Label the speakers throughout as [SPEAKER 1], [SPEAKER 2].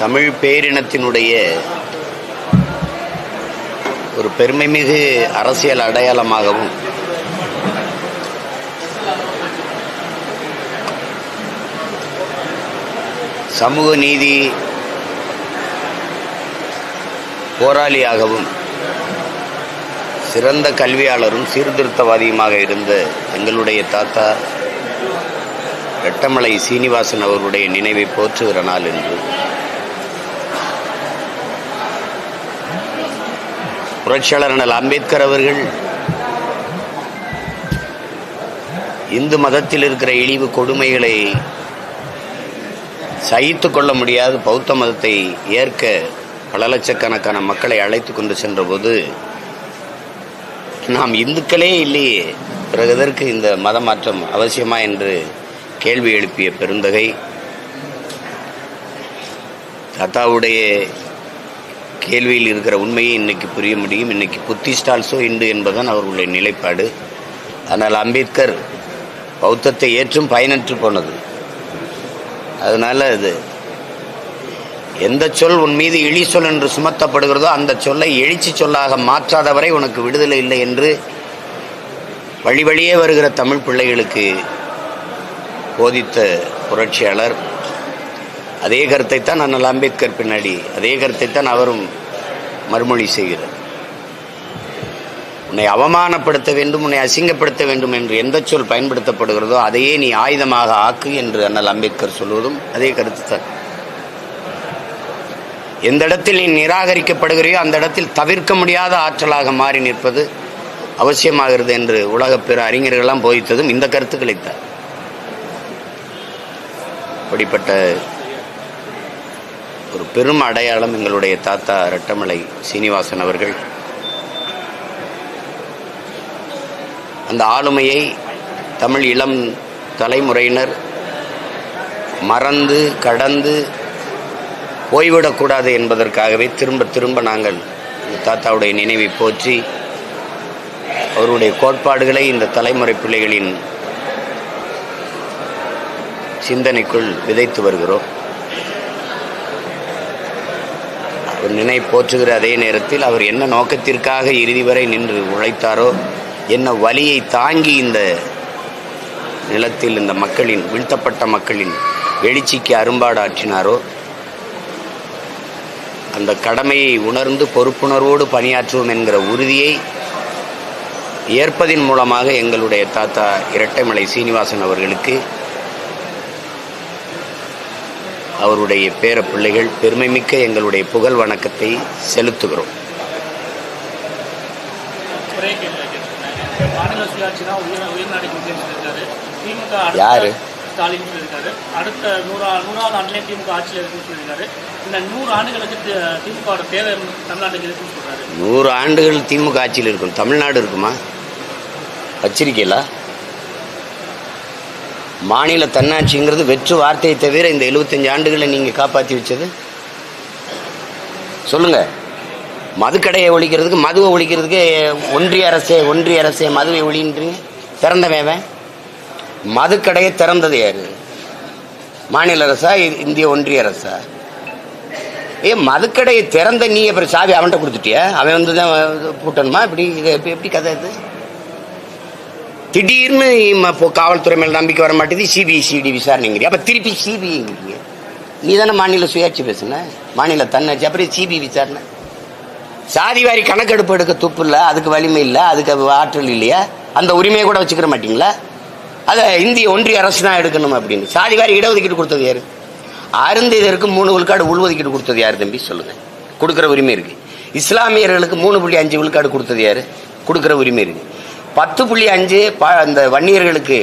[SPEAKER 1] தமிழ் பேரினத்தினுடைய ஒரு பெருமைமிகு அரசியல் அடையாளமாகவும் சமூக நீதி போராளியாகவும் சிறந்த கல்வியாளரும் சீர்திருத்தவாதியுமாக இருந்த எங்களுடைய தாத்தா ரெட்டமலை சீனிவாசன் அவர்களுடைய நினைவை போற்றுகிற நாள் என்று புரட்சியாளர் அண்ணல் அம்பேத்கர் அவர்கள் இந்து மதத்தில் இருக்கிற இழிவு கொடுமைகளை சகித்து கொள்ள முடியாது பௌத்த மதத்தை ஏற்க பல லட்சக்கணக்கான மக்களை அழைத்து கொண்டு சென்றபோது நாம் இந்துக்களே இல்லையே, பிறகு எதற்கு இந்த மத மாற்றம் அவசியமா என்று கேள்வி எழுப்பிய பெருந்தகை தாத்தாவுடைய கேள்வியில் இருக்கிற உண்மையை இன்னைக்கு புரிய முடியும். இன்னைக்கு புத்திஸ்ட் ஆல்சோ இந்து என்பதுதான் அவர்களுடைய நிலைப்பாடு. ஆனால் அம்பேத்கர் பௌத்தத்தை ஏற்றும் பயனற்று போனது. அதனால அது எந்த சொல் உன் மீது இழி சொல் என்று சுமத்தப்படுகிறதோ அந்த சொல்லை எழுச்சி சொல்லாக மாற்றாதவரை உனக்கு விடுதலை இல்லை என்று வழி வழியே வருகிற தமிழ் பிள்ளைகளுக்கு போதித்த புரட்சியாளர் அதே கருத்தைத்தான் அண்ணல் அம்பேத்கர் பின்னாடி அதே கருத்தைத்தான் அவரும் மறுமொழி செய்கிறார். உன்னை அவமானப்படுத்த வேண்டும், உன்னை அசிங்கப்படுத்த வேண்டும் என்று எந்த சொல் பயன்படுத்தப்படுகிறதோ அதையே நீ ஆயுதமாக ஆக்கு என்று அண்ணல் அம்பேத்கர் சொல்வதும் அதே கருத்து தான். எந்த இடத்தில் நீ நிராகரிக்கப்படுகிறையோ அந்த இடத்தில் தவிர்க்க முடியாத ஆற்றலாக மாறி நிற்பது அவசியமாகிறது என்று உலக பிற அறிஞர்களெல்லாம் போதித்ததும் இந்த கருத்துக்களைத்தான். அப்படிப்பட்ட ஒரு பெரும் அடையாளம் எங்களுடைய தாத்தா ரெட்டமலை சீனிவாசன் அவர்கள். அந்த ஆளுமையை தமிழ் இளம் தலைமுறையினர் மறந்து கடந்து போய்விடக்கூடாது என்பதற்காகவே திரும்ப திரும்ப நாங்கள் தாத்தாவுடைய நினைவை போற்றி அவருடைய கோட்பாடுகளை இந்த தலைமுறை பிள்ளைகளின் சிந்தனைக்குள் விதைத்து வருகிறோம். அவர் நினைவு போற்றுகிற அதே நேரத்தில் அவர் என்ன நோக்கத்திற்காக இறுதி வரை நின்று உழைத்தாரோ, என்ன வலியை தாங்கி இந்த நிலத்தில் இந்த மக்களின் வீழ்த்தப்பட்ட மக்களின் எழுச்சிக்கு அரும்பாடு ஆற்றினாரோ அந்த கடமையை உணர்ந்து பொறுப்புணர்வோடு பணியாற்றுவோம் என்கிற உறுதியை ஏற்பதின் மூலமாக எங்களுடைய தாத்தா இரட்டைமலை சீனிவாசன் அவர்களுக்கு அவருடைய பேர பிள்ளைகள் பெருமைமிக்க எங்களுடைய புகழ் வணக்கத்தை செலுத்துகிறோம். யாரு
[SPEAKER 2] ஸ்டாலின் சொல்லியிருக்காரு. அடுத்த 100வது ஆண்டிலே திமுக ஆட்சியில் இருக்குன்னு சொல்லியிருக்காரு. இந்த 100 ஆண்டுகளுக்கு திமுக தேவை தமிழ்நாட்டுக்கு இருக்குன்னு சொல்றாரு.
[SPEAKER 1] 100 ஆண்டுகள் திமுக ஆட்சியில் இருக்கும். தமிழ்நாடு இருக்குமா? வச்சிருக்கீங்களா? மாநில தன்னாட்சிங்கிறது வெற்று வார்த்தையை தவிர இந்த 75 ஆண்டுகளை நீங்க காப்பாற்றி வச்சது சொல்லுங்க. மதுக்கடையை ஒழிக்கிறதுக்கு மதுவை ஒழிக்கிறதுக்கு ஒன்றிய அரசே மதுவை ஒழின்றீங்க. திறந்தவன் மதுக்கடையை திறந்தது யாரு? மாநில அரசா இந்திய ஒன்றிய அரசா? மதுக்கடையை திறந்த நீ அப்புறம் சாவி அவன்கிட்ட கொடுத்துட்டியா? அவன் வந்து தான் பூட்டணுமா? இப்படி எப்படி கதை இது? திடீர்னு காவல்துறை மேல நம்பிக்கை வர மாட்டேது, சிபிசிடி விசாரணைங்கிறீங்க. அப்ப திருப்பி சிபிஐங்கிறீங்க. நீ தானே மாநில சுயாட்சி பேசுன, மாநில தன்னாட்சி, அப்புறம் சிபி விசாரணை. சாதிவாரி கணக்கெடுப்பு எடுக்க துப்பு இல்லை, அதுக்கு வலிமை இல்லை, அதுக்கு ஆற்றல் இல்லையா? அந்த உரிமையை கூட வச்சுக்கிற மாட்டீங்களா? அதை இந்திய ஒன்றிய அரசு தான் எடுக்கணும் அப்படின்னு. சாதிவாரி இடஒதுக்கீடு கொடுத்தது யாரு? அருந்ததியருக்கு 3 விழுக்காடு உள்ஒதுக்கீடு கொடுத்தது யாரு தம்பி சொல்லுங்க? கொடுக்குற உரிமை இருக்கு. இஸ்லாமியர்களுக்கு 3.5 விழுக்காடு கொடுத்தது யாரு? கொடுக்குற உரிமை இருக்கு. 10.5 அந்த வன்னியர்களுக்கு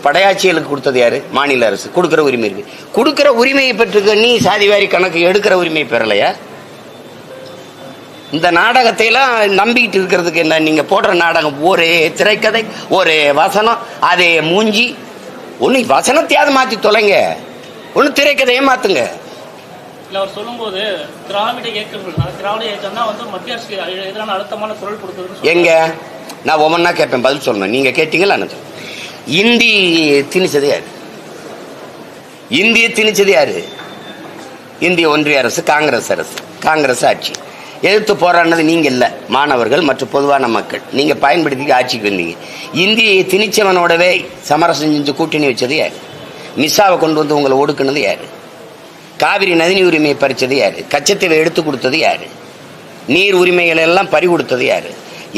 [SPEAKER 1] படையாட்சிகளுக்கு கொடுத்தது யாரு? மாநில அரசு. கொடுக்குற உரிமை இருக்கு. கொடுக்குற உரிமையை பெற்றுக்க நீ சாதிவாரி கணக்கு எடுக்கிற உரிமை பெறலையா? இந்த நாடகத்தை எல்லாம் நம்பிக்கிட்டு இருக்கிறதுக்கு என்ன? நீங்க போடுற நாடகம் ஒரே திரைக்கதை, ஒரே வசனம், அதே மூஞ்சி. ஒண்ணு வசனத்தையாவது மாத்தி தொலைங்க, ஒண்ணு திரைக்கதையை மாத்துங்க.
[SPEAKER 2] அவர் சொல்லும்போது திராவிட இயக்கம் தான் வந்து மத்திய அரசுக்கு எதிரான அழுத்தமான குரல் கொடுக்குறது.
[SPEAKER 1] எங்க நான் ஒவ்வொன்னா கேட்பேன், பதில் சொல்லணும். நீங்க கேட்டீங்களா? இந்தி திணிச்சது யாரு? இந்திய திணிச்சது யாரு? இந்திய ஒன்றிய அரசு, காங்கிரஸ் ஆட்சி. எதிர்த்து போராடினது நீங்க இல்ல, மாணவர்கள் மற்றும் பொதுவான மக்கள். நீங்க பயன்படுத்தி ஆட்சிக்கு வந்தீங்க. இந்தியை திணிச்சவனோடவே சமரசம் செஞ்சு கூட்டணி வச்சது யாரு? மிஸ்ஸாவை கொண்டு வந்து உங்களை ஒடுக்குனது யாரு? காவிரி நதிநீர் உரிமையை பறிச்சது யாரு? கச்சத்தீவை எடுத்து கொடுத்தது யாரு? நீர் உரிமைகள் எல்லாம் பறி கொடுத்தது யாரு?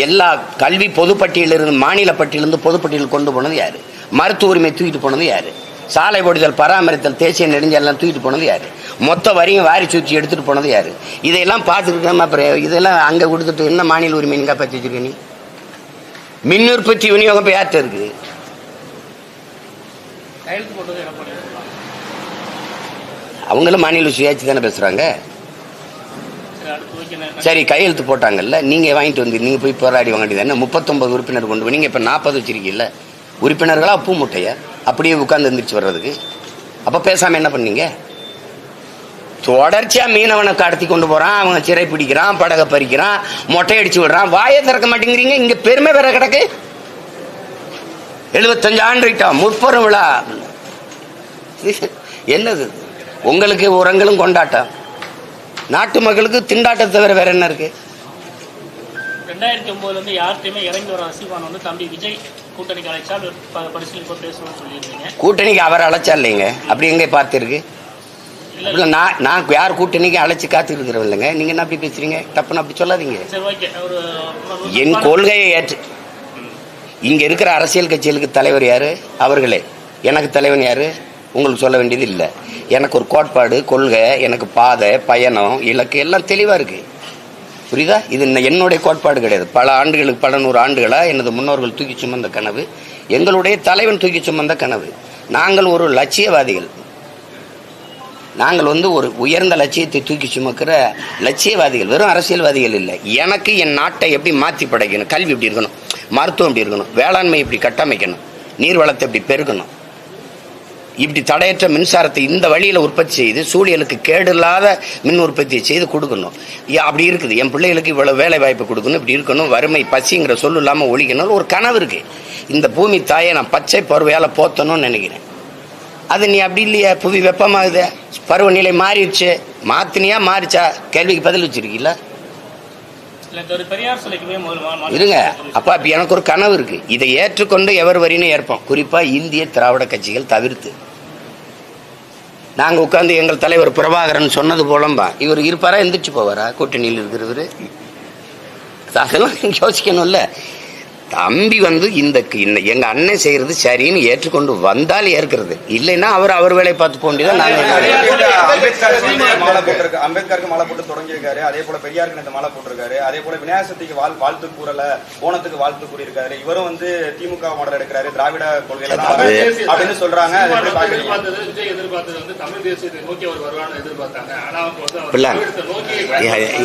[SPEAKER 1] எல்லா கல்வி பொதுப்பட்டியலிருந்து மாநில பட்டியலிருந்து பொதுப்பட்டியல் கொண்டு போனது யாரு? மருத்துவ உரிமை தூக்கிட்டு போனது யாரு? சாலை போடுதல், பராமரித்தல், தேசிய நெடுஞ்சாலையெல்லாம் தூக்கிட்டு போனது யாரு? மொத்த வரியும் வாரி சூச்சி எடுத்துட்டு போனது யாரு? இதெல்லாம் பார்த்துக்கிட்டோம். அப்புறம் இதெல்லாம் அங்கே கொடுத்துட்டு என்ன மாநில உரிமை நீங்க பற்றி வச்சிருக்க? நீ மின் உற்பத்தி விநியோகம் இப்போ யார்கிட்ட இருக்கு?
[SPEAKER 2] கையெழுத்து போட்டது எடப்பாடி.
[SPEAKER 1] அவங்களும் மாநில சுயாட்சி தானே பேசுறாங்க. சரி, கையெழுத்து போட்டாங்கல்ல, நீங்க வாங்கிட்டு வந்து நீங்க போய் போராடி வாங்கிட்டு தானே 39 உறுப்பினர் கொண்டு போய். நீங்க இப்ப 40 வச்சிருக்கீங்கல்ல உறுப்பினர்களா? பூ முட்டையா அப்படியே உட்கார்ந்து எந்திரிச்சு வர்றதுக்கு? அப்ப பேசாம என்ன பண்ணீங்க? தொடர்ச்சியா மீனவனை கடத்தி கொண்டு போறான், அவங்க சிறை பிடிக்கிறான், படகை பறிக்கிறான், மொட்டை அடிச்சு விடுறான். வாயை திறக்க மாட்டேங்கிறீங்க. இங்க பெருமை வேற கிடக்கு. 75 ஆண்டு முற்பெரும் விழா. என்னது உங்களுக்கு? உரங்களும் கொண்டாட்டம். நாட்டு மக்களுக்கு திண்டாட்டத்தை தவிர வேற என்ன இருக்கு?
[SPEAKER 2] 2009 யார்கிட்டயுமே இறங்கி வர ரசிகன் வந்து தம்பி விஜய் கூட்டணிக்கு அழைச்சால் பரிசீலிப்ப பேசணும்னு சொல்லியிருந்தீங்க.
[SPEAKER 1] கூட்டணிக்கு அவர் அழைச்சா இல்லைங்க, அப்படி எங்க பார்த்துருக்கு? நான் யார் கூட்டணிக்கு அழைச்சி காத்து இருக்கிறவங்க இல்லைங்க. நீங்க என்ன அப்படி பேசுறீங்க? தப்புன்னு அப்படி சொல்லாதீங்க. என் கொள்கையை ஏற்று இங்க இருக்கிற அரசியல் கட்சிகளுக்கு தலைவர் யாரு? அவர்களே. எனக்கு தலைவன் யாரு? உங்களுக்கு சொல்ல வேண்டியது இல்லை. எனக்கு ஒரு கோட்பாடு, கொள்கை, எனக்கு பாதை, பயணம், இலக்கு எல்லாம் தெளிவா இருக்கு. புரியுதா? இது என்னுடைய கோட்பாடு கிடையாது. பல ஆண்டுகளுக்கு, பல 100 ஆண்டுகளா எனது முன்னோர்கள் தூக்கி சுமந்த கனவு, எங்களுடைய தலைவன் தூக்கி சுமந்த கனவு. நாங்கள் ஒரு லட்சியவாதிகள். நாங்கள் ஒரு உயர்ந்த லட்சியத்தை தூக்கி சுமக்கிற லட்சியவாதிகள், வெறும் அரசியல்வாதிகள் இல்லை. எனக்கு என் நாட்டை எப்படி மாற்றி படைக்கணும், கல்வி எப்படி இருக்கணும், மருத்துவம் எப்படி இருக்கணும், வேளாண்மை எப்படி கட்டமைக்கணும், நீர் வளத்தை எப்படி பெருக்கணும், இப்படி தடையற்ற மின்சாரத்தை இந்த வழியில் உற்பத்தி செய்து சூழலுக்கு கேடு இல்லாத மின் உற்பத்தியை செய்து கொடுக்கணும். அப்படி இருக்குது. என் பிள்ளைகளுக்கு இவ்வளவு வேலை வாய்ப்பு கொடுக்கணும், இப்படி இருக்கணும், வறுமை பசிங்கிற சொல்லு இல்லாமல் ஒழிக்கணும் ஒரு கனவு இருக்கு. இந்த பூமி தாயை நான் பச்சை பருவையால போத்தணும்னு நினைக்கிறேன். அது நீ அப்படி இல்லையா? புவி வெப்பமாகுது, பருவநிலை மாறிடுச்சு. மாத்தினியா மாறிச்சா? கேள்விக்கு பதில் வச்சிருக்கீங்களா? இருங்க. அப்ப எனக்கு ஒரு கனவு இருக்கு. இதை ஏற்றுக்கொண்டு எவர் வரின்னு ஏற்போம். குறிப்பா இந்திய திராவிட கட்சிகள் தவிர்த்து. நாங்க உட்கார்ந்து எங்கள் தலைவர் பிரபாகரன் சொன்னது போலம்பா இவர் இருப்பாரா, எந்திரிச்சு போவாரா? கூட்டணியில் இருக்கிறவரு அதெல்லாம் யோசிக்கணும்ல. தம்பி இந்த எங்க அண்ணன் செய்யறது சரின்னு ஏற்றுக்கொண்டு வந்தால் ஏற்கிறது, இல்லைன்னா அவர் வேலையை பார்த்து போக வேண்டியதான்.
[SPEAKER 3] அம்பேத்கருக்கு மாலை போட்டு தொடங்கியிருக்காரு. அதே போல பெரியாருக்கு இந்த மாலை போட்டிருக்காரு. அதே போல விநாயகத்துக்கு வாழ்த்து கூறல, ஓணத்துக்கு வாழ்த்து கூறியிருக்காரு. இவரும் திமுக மாடல் எடுக்கிறாரு, திராவிட கொள்கை அப்படின்னு சொல்றாங்க.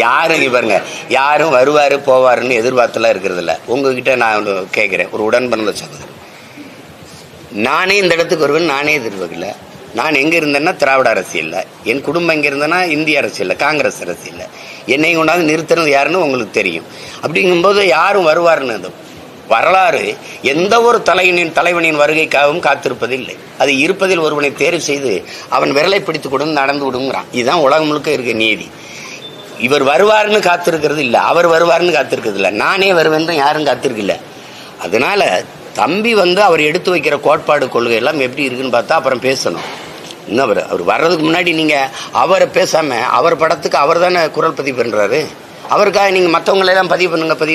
[SPEAKER 1] யாரும் பாருங்க, யாரும் வருவாரு போவாருன்னு எதிர்பார்த்துலாம் இருக்கிறது இல்ல. உங்ககிட்ட நான் கேட்கிறேன், ஒரு உடன்பிறந்த சகோதரர், நானே இந்த இடத்துக்கு வருவேன் நானே எதிர்பார்க்கல. நான் எங்க இருந்தேன்னா திராவிட அரசியல்ல, என் குடும்பம் எங்க இருந்தேன்னா இந்திய அரசியல்ல, காங்கிரஸ் அரசியல்ல. என்னை கொண்டாந்து நிறுத்தினது யாருன்னு உங்களுக்கு தெரியும். அப்படிங்கும்போது யாரும் வருவாருன்னு வரலாறு எந்த ஒரு தலைவனின் வருகைக்காகவும் காத்திருப்பதில்லை. அது இருப்பதில் ஒருவனை தேர்வு செய்து அவன் விரலை பிடித்து கொடுத்து நடந்து விடுங்கிறான். இதுதான் உலகம் முழுக்க இருக்க நீதி. இவர் வருவார்னு காத்திருக்கிறது இல்லை, அவர் வருவார்னு காத்திருக்கிறது இல்லை, நானே வருவேன் யாரும் காத்திருக்கல. அதனால தம்பி அவர் எடுத்து வைக்கிற கோட்பாடு கொள்கை எல்லாம் எப்படி இருக்குன்னு பார்த்தா அப்புறம் பேசணும். இன்னும் அவர் வர்றதுக்கு முன்னாடி நீங்க அவரை பேசாம அவர் படத்துக்கு அவர் தானே குரல் பதிவு பண்றாரு. அவருக்காக நீங்க மற்றவங்களெல்லாம் பதிவு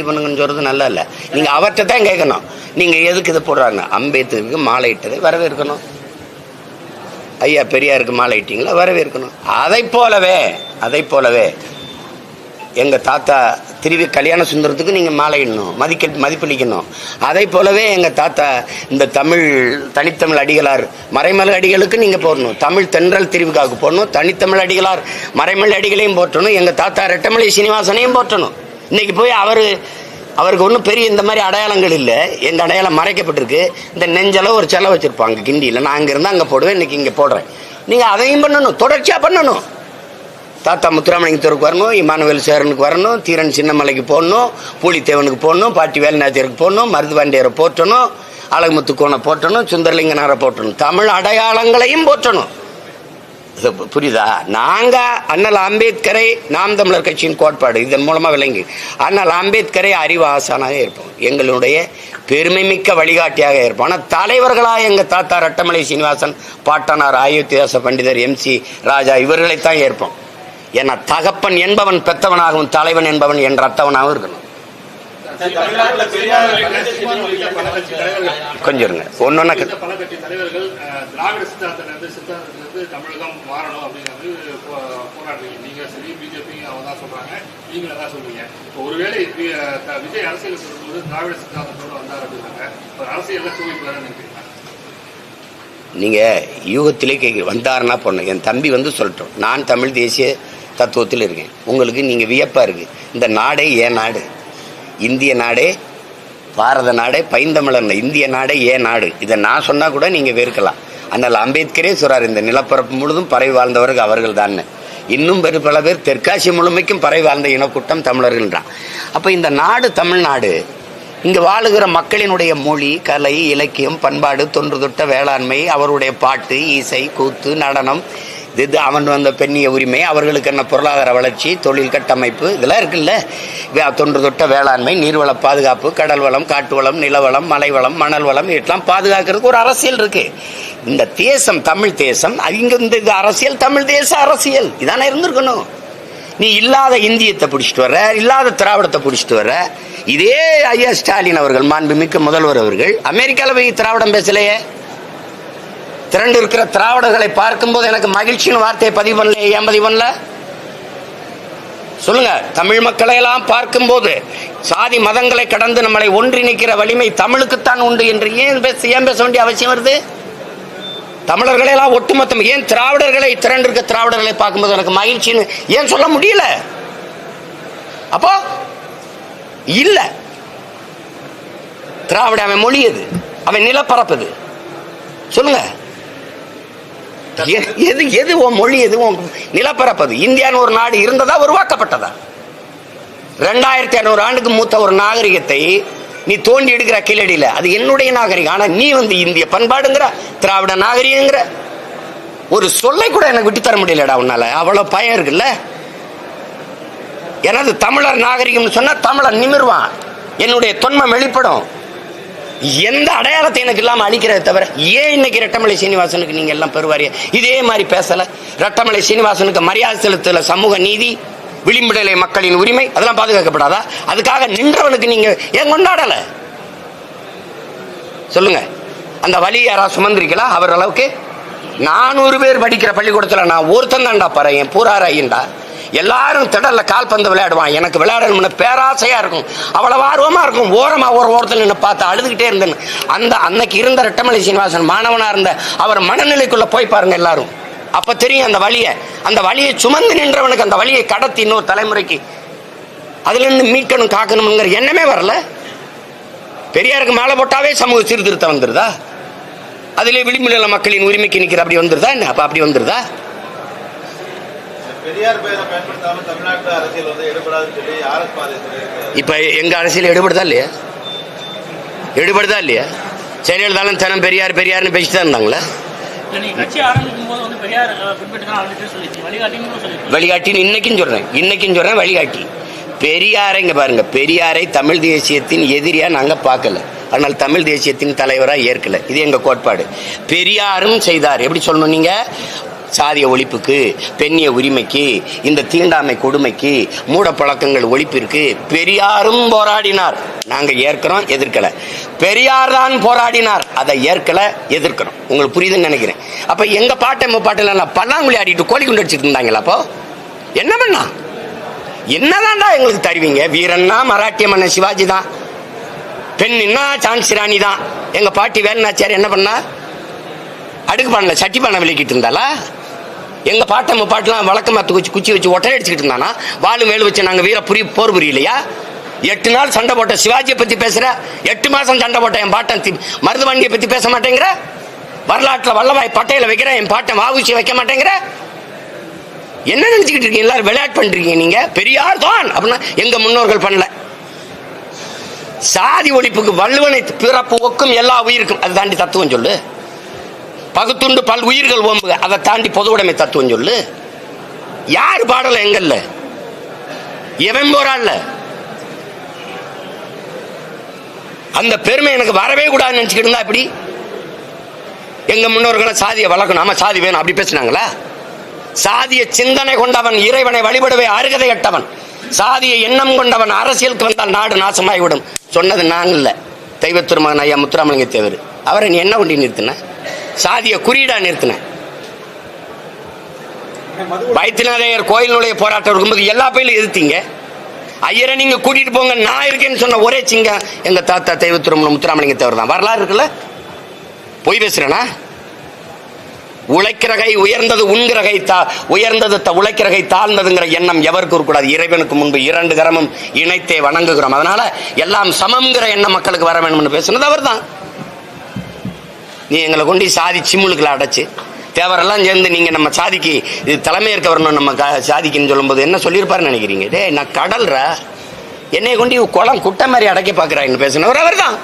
[SPEAKER 1] பண்ணுங்கன்னு சொல்றது நல்லா இல்லை. நீங்க அவர்கிட்ட தான் கேட்கணும், நீங்க எதுக்கு இதை போடுறாங்க. அம்பேத்கருக்கு மாலை இட்டதை வரவேற்கணும். ஐயா பெரியாருக்கு மாலை இட்டீங்களா, வரவேற்கணும். அதை போலவே எங்க தாத்தா திருவி கல்யாண சுந்தரத்துக்கு நீங்க மாலை இடணும், மதிப்பளிக்கணும். அதை போலவே எங்க தாத்தா இந்த தனித்தமிழ் அடிகளார் மறைமலை அடிகளுக்கு நீங்க போடணும். தமிழ் தென்றல் திருவிக்காவுக்கு போடணும், தனித்தமிழ் அடிகளார் மறைமலை அடிகளையும் போட்டணும், எங்க தாத்தா ரெட்டமலை சீனிவாசனையும் போட்டணும். இன்னைக்கு போய் அவருக்கு ஒன்றும் பெரிய இந்த மாதிரி அடையாளங்கள் இல்லை. எங்க அடையாளம் மறைக்கப்பட்டிருக்கு. இந்த நெஞ்சளவு ஒரு செலவு வச்சிருப்பாங்க கிண்டியில். நான் அங்கிருந்து அங்கே போடுவேன், இன்னைக்கு இங்கே போடுறேன். நீங்க அதையும் பண்ணணும், தொடர்ச்சியா பண்ணணும். தாத்தா முத்துராமலிங்கத்தூருக்கு வரணும், இமானுவேல் சேரனுக்கு வரணும், தீரன் சின்னமலைக்கு போடணும், பூலித்தேவனுக்கு போடணும், பாட்டி வேலுநாச்சியருக்கு போடணும், மருதுவாண்டியரை போற்றணும், அழகுமுத்து கோணை போற்றணும், சுந்தரலிங்கனாரை போற்றணும். தமிழ் அடையாளங்களையும் போற்றணும். புரியுதா? நாங்க அண்ணல் அம்பேத்கரை நாம் தமிழர் கட்சியின் கோட்பாடு இதன் மூலமா விளங்கி அண்ணல் அம்பேத்கரை அறிவு ஆசானாக இருப்போம், எங்களுடைய பெருமை மிக்க வழிகாட்டியாக இருப்போம். ஆனால் தலைவர்களாக எங்க தாத்தா ரட்டமலை சீனிவாசன், பாட்டனார் அயோத்திதாச பண்டிதர், MC ராஜா இவர்களைத்தான் ஏற்போம். ஏன்னா தகப்பன் என்பவன் பெத்தவனாகவும் தலைவன் என்பவன் என் ரத்தவனாகவும் இருக்கணும். கொஞ்சம் இருங்க, ஒன்னொன்னா
[SPEAKER 4] பல கட்சி தலைவர்கள் திராவிட சித்தாந்தத்திலிருந்து தமிழகம் மாறணும் அப்படிங்கிறது போராடுறீங்க. நீங்க சரி, பிஜேபி அவங்க தான் சொல்றாங்க, நீங்க தான் சொல்றீங்க. ஒருவேளை விஜய் அரசியல் சொல்லும்போது திராவிட சித்தாந்தத்தோடு வந்தார் அப்படின்னாங்க, ஒரு அரசியல் சூழ்நிலை நினைக்கிறீங்க?
[SPEAKER 1] நீங்க யூகத்திலே கேட்க வந்தாருன்னா பொண்ணு என் தம்பி வந்து சொல்லட்டும். நான் தமிழ் தேசிய தத்துவத்தில் இருக்கேன். உங்களுக்கு நீங்க வியப்பா இருக்கு, இந்த நாடே ஏன் நாடு, இந்திய நாடே பாரத நாடே பைந்தமிழன், இந்திய நாடே ஏன் நாடு, இதை நான் சொன்னா கூட நீங்க வெறுக்கலாம். ஆனால் அம்பேத்கரே சொல்றாரு, இந்த நிலப்பரப்பு முழுதும் பரவி வாழ்ந்தவர்கள் அவர்கள் தான். இன்னும் பல பேர் தெற்காசிய முழுமைக்கும் பரவி வாழ்ந்த இனக்கூட்டம் தமிழர்கள்ன்றான். அப்ப இந்த நாடு தமிழ்நாடு, இங்க வாழுகிற மக்களினுடைய மொழி, கலை, இலக்கியம், பண்பாடு, தொன்று தொட்ட வேளாண்மை, அவருடைய பாட்டு, இசை, கூத்து, நடனம், இது அவன் வந்த பெண்ணிய உரிமை, அவர்களுக்கு என்ன பொருளாதார வளர்ச்சி, தொழில் கட்டமைப்பு, இதெல்லாம் இருக்குல்ல. தொன்று தொட்ட வேளாண்மை, நீர்வள பாதுகாப்பு, கடல் வளம், காட்டு வளம், நிலவளம், மலை வளம், மணல் வளம், இதெல்லாம் பாதுகாக்கிறதுக்கு ஒரு அரசியல் இருக்கு. இந்த தேசம் தமிழ் தேசம், இங்க இந்த அரசியல் தமிழ் தேச அரசியல் இதானே இருந்திருக்கணும். நீ இல்லாத இந்தியத்தை பிடிச்சிட்டு வர்ற, இல்லாத திராவிடத்தை பிடிச்சிட்டு வர்ற. இதே ஐயா ஸ்டாலின் அவர்கள், மாண்புமிக்க முதல்வர் அவர்கள், அமெரிக்காவில் போய் திராவிடம் பேசலையே. திரண்டு இருக்கிற திராவிடர்களை பார்க்கும்போது எனக்கு மகிழ்ச்சியின் வார்த்தையை பதிவு பண்ணல, ஏன் பதிவு பண்ணல சொல்லுங்க? தமிழ் மக்களை எல்லாம் பார்க்கும்போது சாதி மதங்களை கடந்து நம்மளை ஒன்றிணைக்கிற வலிமை தமிழுக்குத்தான் உண்டு என்று ஏன் பேச வேண்டிய அவசியம் வருது? தமிழர்களை எல்லாம் ஒட்டுமொத்தம் ஏன் திராவிடர்களை, திரண்டு இருக்க திராவிடர்களை பார்க்கும்போது எனக்கு மகிழ்ச்சின்னு ஏன் சொல்ல முடியல? அப்போ இல்ல, திராவிட அவன் மொழியது, அவன் நிலப்பரப்புது. சொல்லுங்க, எது எது உன் மொழி, எது உன் நிலப்பரப்பது? இந்தியான்னு ஒரு நாடு இருந்ததா, உருவாக்கப்பட்டதா? 2500 ஆண்டுக்கு மூத்த ஒரு நாகரிகத்தை நீ தோண்டி எடுக்கிற கீழடியில, அது என்னுடைய நாகரிகம். ஆனா நீ வந்து இந்திய பண்பாடுங்கிற, திராவிட நாகரிகங்கிற ஒரு சொல்லை கூட எனக்கு விட்டு தர முடியலடா உன்னால. அவ்வளவு பயம் இருக்குல்ல. எனது தமிழர் நாகரிகம்னு சொன்னா தமிழர் நிமிர்வான், என்னுடைய தொன்மம் வெளிப்படும். எந்த அடையாளத்தை எனக்கு இல்லாம அழிக்கிறத தவிர ஏன் இன்னைக்கு ரெட்டமலை சீனிவாசனுக்கு நீங்க எல்லாம் பெறுவாரிய இதே மாதிரி பேசல? ரெட்டமலை சீனிவாசனுக்கு மரியாதை செலுத்தல, சமூக நீதி, விளிம்புநிலை மக்களின் உரிமை அதெல்லாம் பாதுகாக்கப்படாதா? அதுக்காக நின்றவனுக்கு நீங்க ஏன் கொண்டாடல? சொல்லுங்க, அந்த வழி யாராவது சுமந்திருக்கலாம்? அவர் அளவுக்கு 400 பேர் படிக்கிற பள்ளிக்கூடத்துல நான் ஒருத்தன் தான்டா பாரு, என் பூராராயின்டா. எல்லாரும் திடல்ல கால்பந்து விளையாடுவான், எனக்கு விளையாடணும்னு பேராசையா இருக்கும், அவ்வளவு ஆர்வமா இருக்கும். ஓரமா ஒரு ஓரத்தில் நின்று பார்த்து அழுதுகிட்டே இருந்தேன். அந்த அன்னைக்கு இருந்த ரெட்டமலை சீனிவாசன் மாணவனா இருந்த அவர் மனநிலைக்குள்ள போய் பாருங்க எல்லாரும், அப்ப தெரியும் அந்த வழியை. அந்த வழியை சுமந்து நின்றவனுக்கு அந்த வழியை கடத்தி இன்னொரு தலைமுறைக்கு அதுல இருந்து மீட்கணும், காக்கணும்ங்கிற எண்ணமே வரல. பெரியாருக்கு மேல போட்டாவே சமூக சீர்திருத்தம் வந்துருதா? அதிலே விளிம்புநிலை மக்களின் உரிமைக்கு நிக்கிற அப்படி வந்துருதா என்ன? அப்ப அப்படி வந்துருதா?
[SPEAKER 5] பெரியார் பெயரை பயன்படுத்தாம தமிழ்நாட்டு அரசியல் வந்து எடுபடாதுன்னு சொல்லி ஆர்எஸ் பாரதி சொல்லியிருக்காரு.
[SPEAKER 1] இப்ப எங்க அரசியல் எடுபடுதா இல்லையா? எடுபடுதா இல்லையா? ஜெயலலிதாலும் தினம் பெரியார் பெரியார்னு பேசிட்டு தான் இருந்தாங்களே.
[SPEAKER 2] கட்சி ஆரம்பிக்கும் போது வந்து பெரியார் பின்பற்றி தான் ஆரம்பிச்சு சொல்லிச்சு,
[SPEAKER 1] வழிகாட்டின்னு இன்னைக்கும் சொல்றேன் வழிகாட்டி. பெரியாரை இங்க பாருங்க, பெரியாரை தமிழ் தேசியத்தின் எதிரியா நாங்க பார்க்கல, ஆனால் தமிழ் தேசியத்தின் தலைவரா ஏற்கல. இது எங்க கோட்பாடு. பெரியாரும் செய்தார். எப்படி சொல்லணும் நீங்க? சாதிய ஒழிப்புக்கு, பெண்ணிய உரிமைக்கு, இந்த தீண்டாமை கொடுமைக்கு, மூட பழக்கங்கள் ஒழிப்பிற்கு பெரியாரும் போராடினார். நாங்க ஏற்கிறோம், எதிர்க்கல. பெரியார் தான் போராடினார், அதை ஏற்கல, எதிர்க்கிறோம். உங்களுக்கு புரியுதுன்னு நினைக்கிறேன். அப்ப எங்க பாட்டை பாட்டுல பல்லாங்குழி ஆடிட்டு கோழி குண்டு அடிச்சுட்டு இருந்தாங்களா? அப்போ என்ன பண்ணா? என்னதான்டா எங்களுக்கு தருவீங்க? வீரன்னா மராட்டிய மன்னன் சிவாஜி தான், பெண்ணுன்னா சான்சி ராணி தான். எங்க பாட்டி வேலுநாச்சியார் என்ன பண்ணா? அடுக்கு பண்ணல, சட்டி பண்ண விளக்கிட்டு இருந்தாளா? எங்க பாட்டை பாட்டுலாம் வழக்கமா குச்சி வச்சு ஒட்டை அடிச்சுக்கிட்டு இருந்தானா? வாழு மேலு வச்சு நாங்க வீர போர் புரியலையா? 8 நாள் சண்டை போட்ட சிவாஜியை பத்தி பேசுற, 8 மாசம் சண்டை போட்ட என் பாட்டன் மருதுவண்டியை பத்தி பேச மாட்டேங்கிற, வரலாற்றுல வல்லபாய் பட்டேல வைக்கிற என் பாட்டன் வாவுசி வைக்க மாட்டேங்கிற. என்ன நினைச்சுக்கிட்டு இருக்கீங்க? எல்லாரும் விளையாட்டு பண்றீங்க. நீங்க பெரியார் தான் அப்படின்னா எங்க முன்னோர்கள் பண்ணல. சாதி ஒழிப்புக்கு வள்ளுவனை பிறப்பு ஒக்கும் எல்லா உயிருக்கும், அது தாண்டி தத்துவம் சொல்லு. பகுத்துண்டு பல் உயிர்கள் ஓம்புக, அதை தாண்டி பொது உடைமை தத்துவம் சொல்லு. யாரு பாடல? எங்கல்ல எவன் போறான்ல? அந்த பெருமை எனக்கு வரவே கூடாதுன்னு நினைச்சுக்கிட்டு இருந்தா இப்படி. எங்க முன்னோர்களை சாதியை வளர்க்கணும், ஆமா சாதி வேணும் அப்படி பேசினாங்களா? சாதிய சிந்தனை கொண்டவன் இறைவனை வழிபடவே அருகதை கட்டவன், சாதிய எண்ணம் கொண்டவன் அரசியலுக்கு வந்தால் நாடு நாசமாகிவிடும் சொன்னது நான் இல்ல, தெய்வ திருமகன் ஐயா முத்துராமலிங்க தேவர். அவரை நீ என்ன கொண்டு நிறுத்தின? சாதிய குறியீடா நிறுத்தின. வைத்தியநாதையர் கோயில் நுழைய போராட்டம் இருக்கும்போது எல்லா பயிலும் எதிர்த்தீங்க. ஐயரை நீங்க கூட்டிட்டு போங்க, நான் இருக்கேன்னு சொன்ன ஒரே சிங்கம் எங்க தாத்தா தெய்வ திருமணம் முத்துராமலிங்க தேவர் தான். வரலாறு இருக்குல்ல? பொய் பேசுறேனா? உழைக்கிற கை உயர்ந்தது, உண்கிற கை உயர்ந்தது, உழைக்கிற கை தாழ்ந்ததுங்கிற எண்ணம் எவருக்கு இருக்கக்கூடாது. இறைவனுக்கு முன்பு 2 கரமும் இணைத்தே வணங்குகிறோம், அதனால எல்லாம் சமம்ங்கிற எண்ணம் மக்களுக்கு வர வேணும்னு பேசுனது அவர் தான். நீ எங்களை கொண்டு சாதி சிம்முளுக்குள்ள அடைச்சு தேவரெல்லாம் சேர்ந்து நீங்க நம்ம சாதிக்கு இது தலைமையேற்க வரணும் நம்ம சாதிக்குன்னு சொல்லும்போது என்ன சொல்லியிருப்பாருன்னு நினைக்கிறீங்க? டே நான் கடல்ற என்னை கொண்டு குளம் குட்டை மாதிரி அடைக்க பாக்குறான்னு பேசினவர் அவர் தான்.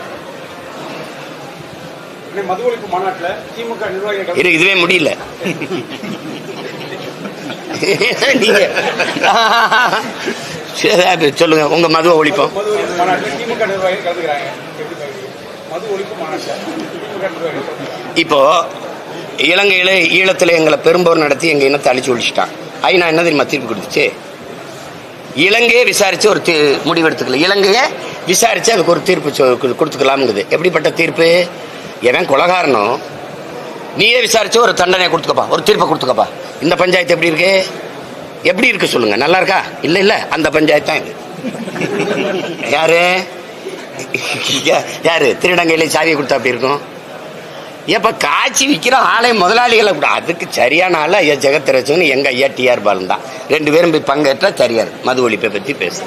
[SPEAKER 1] இதுவே முடியல. நீங்க சொல்லுங்க உங்க மதுவை ஒழிப்போம். இப்போ இலங்கையில ஈழத்துல எங்களை பெரும்போர் நடத்தி எங்க இனத்தை அழிச்சு ஒழிச்சிட்டான். ஐநா என்ன தெரியுமா தீர்ப்பு கொடுத்துச்சு? இலங்கையை விசாரிச்சு ஒரு முடிவெடுத்துக்கல, இலங்கையை விசாரிச்சு அதுக்கு ஒரு தீர்ப்பு கொடுத்துக்கலாம்ங்குது. எப்படிப்பட்ட தீர்ப்பு? எவன் கொலகாரனும் நீயே விசாரிச்சு ஒரு தண்டனை கொடுத்துக்கப்பா, ஒரு தீர்ப்பை கொடுத்துக்கப்பா. இந்த பஞ்சாயத்து எப்படி இருக்கு? எப்படி இருக்கு சொல்லுங்க? நல்லா இருக்கா? இல்ல இல்ல, அந்த பஞ்சாயத்து தான் இது. யாரு யாரு திருடங்கையில சாவியை கொடுத்தா அப்படி இருக்கும்? ஏப்ப காய்ச்சி விற்கிற ஆலய முதலாளிகளை கூட அதுக்கு சரியான ஆள் ஐயா ஜெகத்ரட்சன், எங்க ஐயா டிஆர் பாலன் தான். 2 பேரும் போய் பங்கேற்றா சரியாது. மது ஒழிப்பை பத்தி பேச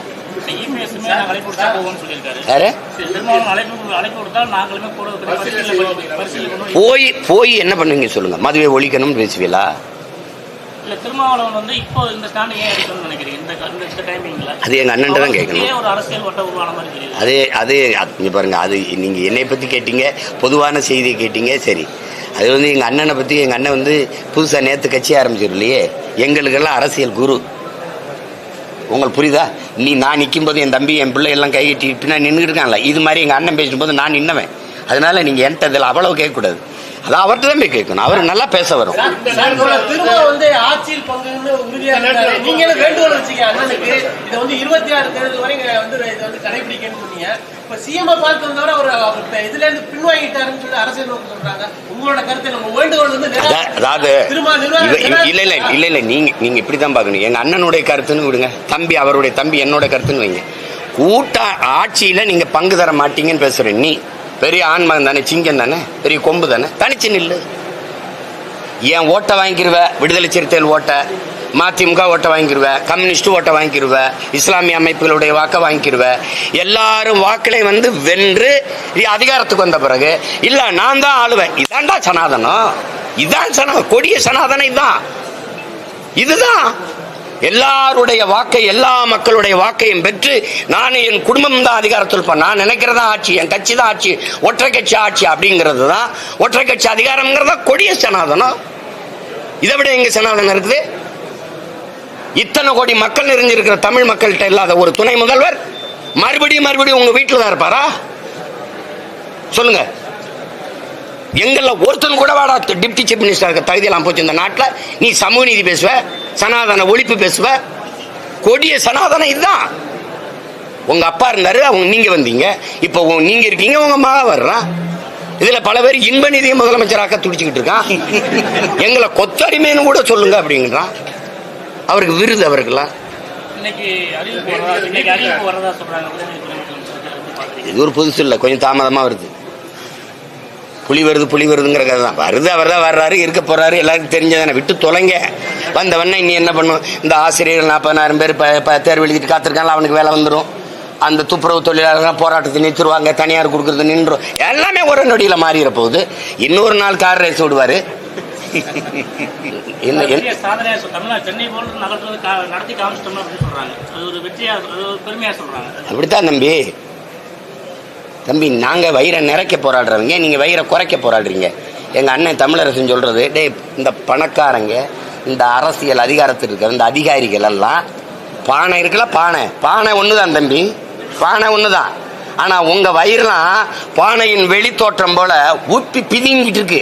[SPEAKER 1] போய் என்ன பண்ணுவீங்க சொல்லுங்க? மதுவை ஒழிக்கணும்னு பேசுவீங்களா? அது எங்க அண்ணன் தான் கேட்கணும். அது பாருங்க, அது நீங்க என்னை பத்தி கேட்டீங்க, பொதுவான செய்தியை கேட்டீங்க. சரி, அது எங்க அண்ணனை பத்தி, எங்க அண்ணன் புதுசா நேத்து கட்சி ஆரம்பிச்சிருலையே, எங்களுக்கெல்லாம் அரசியல் குரு. உங்களுக்கு புரியுதா? நான் நிற்கும் போது என் தம்பி என் பிள்ளை எல்லாம் கை கட்டி பின்னாடி நின்றுட்டு இருக்காங்களா, இது மாதிரி எங்க அண்ணன் பேசும்போது நான் நின்னவன். அதனால நீங்க என்கிட்ட இதில் அவ்வளவு கேட்கக்கூடாது, அது அவர்கிட்ட தான் போய் கேட்கணும். அவர் நல்லா பேச வரும்.
[SPEAKER 6] ஆட்சியில் பங்கு உறுதியா நீங்க வேண்டுகோள் வச்சீங்க அண்ணனுக்கு, இதை 26 தேர்தல் வரை கடைபிடிக்கணும்னு சொன்னீங்க. இப்ப சிஎம் பார்த்து வந்தவரை ஒரு இதுல இருந்து பின்வாங்கிட்டாருன்னு சொல்லி அரசியல் நோக்கி சொல்றாங்க. உங்களோட கருத்து நம்ம வேண்டுகோள்
[SPEAKER 1] அதாவது இல்ல இல்ல இல்ல இல்ல, நீங்க இப்படிதான் பாக்கணும். எங்க அண்ணனுடைய கருத்துன்னு விடுங்க, தம்பி அவருடைய தம்பி என்னோட கருத்துன்னு வைங்க. கூட்ட ஆட்சியில நீங்க பங்கு தர மாட்டீங்கன்னு பேசுற நீ பெரிய ஆண்மகன் தானே, சிங்கம் தானே, பெரிய கொம்பு தானே, தனிச்சு நில்லு. ஏன் ஓட்டை வாங்கிடுவ? விடுதலை சிறுத்தைகள் ஓட்டை, மதிமுக ஓட்டை வாங்கிடுவ, கம்யூனிஸ்ட் ஓட்டை வாங்கிடுவ, இஸ்லாமிய அமைப்புகளுடைய வாக்கை வாங்கிடுவ. எல்லாரும் வாக்களை வென்று அதிகாரத்துக்கு வந்த பிறகு இல்ல நான் தான் ஆளுவேன், இதான்டா சனாதனம், இதான் சனாதனம், கொடிய சனாதனம் இதுதான். இதுதான் எல்லாருடைய வாக்கை, எல்லா மக்களுடைய வாக்கையும் பெற்று நான் என் குடும்பம் தான் அதிகாரத்தில் இருப்பேன், நான் நினைக்கிறதா ஆட்சி, என் கட்சி தான் ஆட்சி, ஒற்றை கட்சி ஆட்சி அப்படிங்கிறது தான் ஒற்றை கட்சி அதிகாரம்ங்கிறதா கொடிய சனாதனம். இதை விட எங்க சனாதனம் இருக்குது? இத்தனை கோடி மக்கள் நிறைஞ்சிருக்கிற தமிழ் மக்கள்கிட்ட இல்லாத ஒரு துணை முதல்வர் மறுபடியும் உங்க வீட்டில் தான் இருப்பாரா? சொல்லுங்க. எங்கள்ல ஒருத்தன் கூட வாடா டிப்டி சீஃப் மினிஸ்டருக்கு தகுதியெல்லாம் போச்சு இந்த நாட்டில். நீ சமூக நீதி பேசுவ, சனாதன ஒழிப்பு பேசுவ, கொடிய சனாதனம் இதுதான். உங்க அப்பா இருந்தாரு, நீங்க வந்தீங்க, இப்போ நீங்க இருக்கீங்க, உங்க மகன் வர்றான். இதுல பல பேர் இன்ப நிதியை முதலமைச்சராக்க துடிச்சுக்கிட்டு இருக்கான். எங்களை கொத்தடிமைன்னு கூட சொல்லுங்க அப்படிங்கிறான். அவருக்கு விருது அவருக்குலாம். இது ஒரு புதுசு இல்லை, கொஞ்சம் தாமதமா வருது. புலி வருதுங்கிற கதை தான். வருது, அவர் தான் வர்றாரு, இருக்க போறாரு, எல்லாருக்கும் தெரிஞ்சதானே. விட்டு தொலைங்க. வந்தவொடனே நீ என்ன பண்ணும்? இந்த ஆசிரியர்கள் 40,000 பேர் தேர்வு எழுதிட்டு காத்திருக்காங்க, அவனுக்கு வேலை வந்துடும். அந்த துப்புரவு தொழிலாளர்கள் போராட்டத்தை நிறுத்துருவாங்க, தனியார் கொடுக்கறது நின்றும், எல்லாமே ஒரு நொடியில மாறிட போகுது. இன்னொரு நாள் கார் ரேஸ் விடுவாரு. அப்படித்தான் தம்பி, நாங்க வயிறை நிறைக்க போராடுறவங்க, நீங்க வயிறை குறைக்க போராடுறீங்க. எங்கள் அண்ணன் தமிழரசன் சொல்கிறது, டே இந்த பணக்காரங்க இந்த அரசியல் அதிகாரத்தில் இருக்கிற இந்த அதிகாரிகள் எல்லாம் பானை இருக்குல்ல, பானை ஒன்று தான் தம்பி, பானை ஒன்று தான். ஆனால் உங்கள் வயிறுலாம் பானையின் வெளித்தோற்றம் போல ஊப்பி பிதிங்கிட்டு இருக்கு.